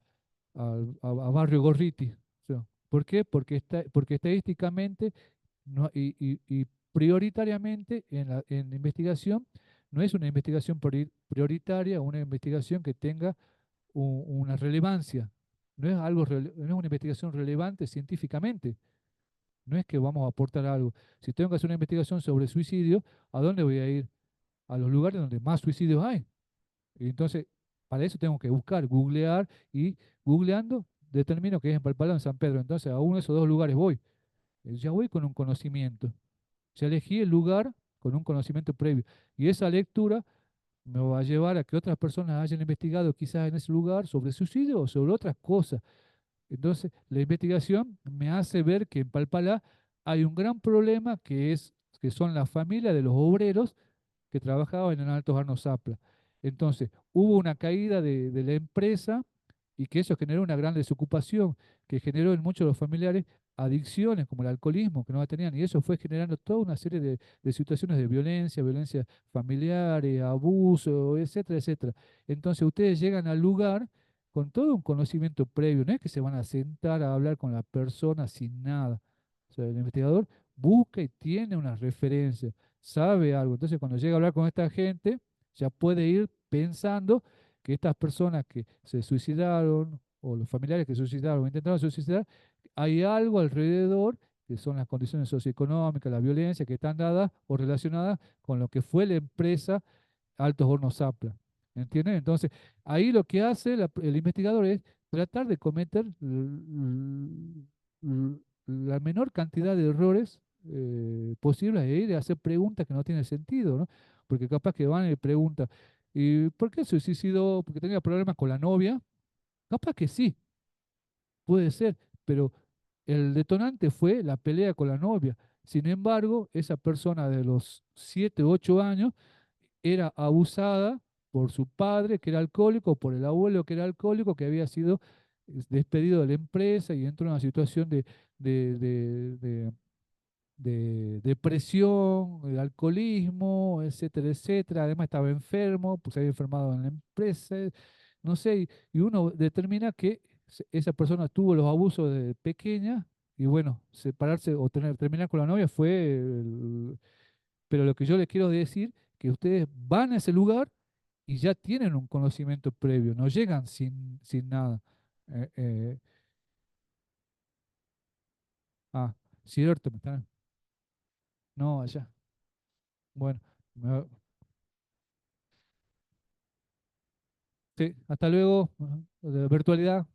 Barrio Gorriti. O sea, ¿por qué? Porque estadísticamente y prioritariamente en la investigación no es una investigación prioritaria, una investigación que tenga una relevancia. No es una investigación relevante científicamente. No es que vamos a aportar algo. Si tengo que hacer una investigación sobre suicidio, ¿a dónde voy a ir? A los lugares donde más suicidios hay. Y entonces, para eso tengo que buscar, googlear, y googleando determino que es en Palpalá o en San Pedro. Entonces, a uno de esos dos lugares voy. Ya voy con un conocimiento. Ya elegí el lugar con un conocimiento previo. Y esa lectura me va a llevar a que otras personas hayan investigado quizás en ese lugar sobre suicidio o sobre otras cosas. Entonces, la investigación me hace ver que en Palpalá hay un gran problema, que son las familias de los obreros que trabajaban en Altos Hornos Zapla. Entonces, hubo una caída de la empresa, y que eso generó una gran desocupación, que generó en muchos de los familiares adicciones como el alcoholismo, que no la tenían, y eso fue generando toda una serie de situaciones de violencia familiares, abuso, etcétera, etcétera. Entonces, ustedes llegan al lugar con todo un conocimiento previo, no es que se van a sentar a hablar con la persona sin nada. O sea, el investigador busca y tiene una referencia, sabe algo. Entonces, cuando llega a hablar con esta gente, ya puede ir pensando que estas personas que se suicidaron, o los familiares que se suicidaron o intentaron suicidar, hay algo alrededor, que son las condiciones socioeconómicas, la violencia, que están dadas o relacionadas con lo que fue la empresa Altos Hornos Zapla. ¿Entienden? Entonces, ahí lo que hace el investigador es tratar de cometer la menor cantidad de errores posibles, e ir a hacer preguntas que no tienen sentido, ¿no? Porque capaz que van y preguntan, ¿y por qué se suicidó? ¿Porque tenía problemas con la novia? Capaz que sí, puede ser, pero el detonante fue la pelea con la novia. Sin embargo, esa persona de los 7 u 8 años era abusada por su padre, que era alcohólico, por el abuelo, que era alcohólico, que había sido despedido de la empresa y entró en una situación de, de- de- de depresión, de alcoholismo, etcétera, etcétera. Además estaba enfermo, pues se había enfermado en la empresa, no sé, y uno determina que esa persona tuvo los abusos de pequeña y bueno, separarse o terminar con la novia fue, pero lo que yo les quiero decir, que ustedes van a ese lugar y ya tienen un conocimiento previo, no llegan sin nada. Eh, eh, cierto, me están, no, allá. Bueno, me- sí, hasta luego, de virtualidad.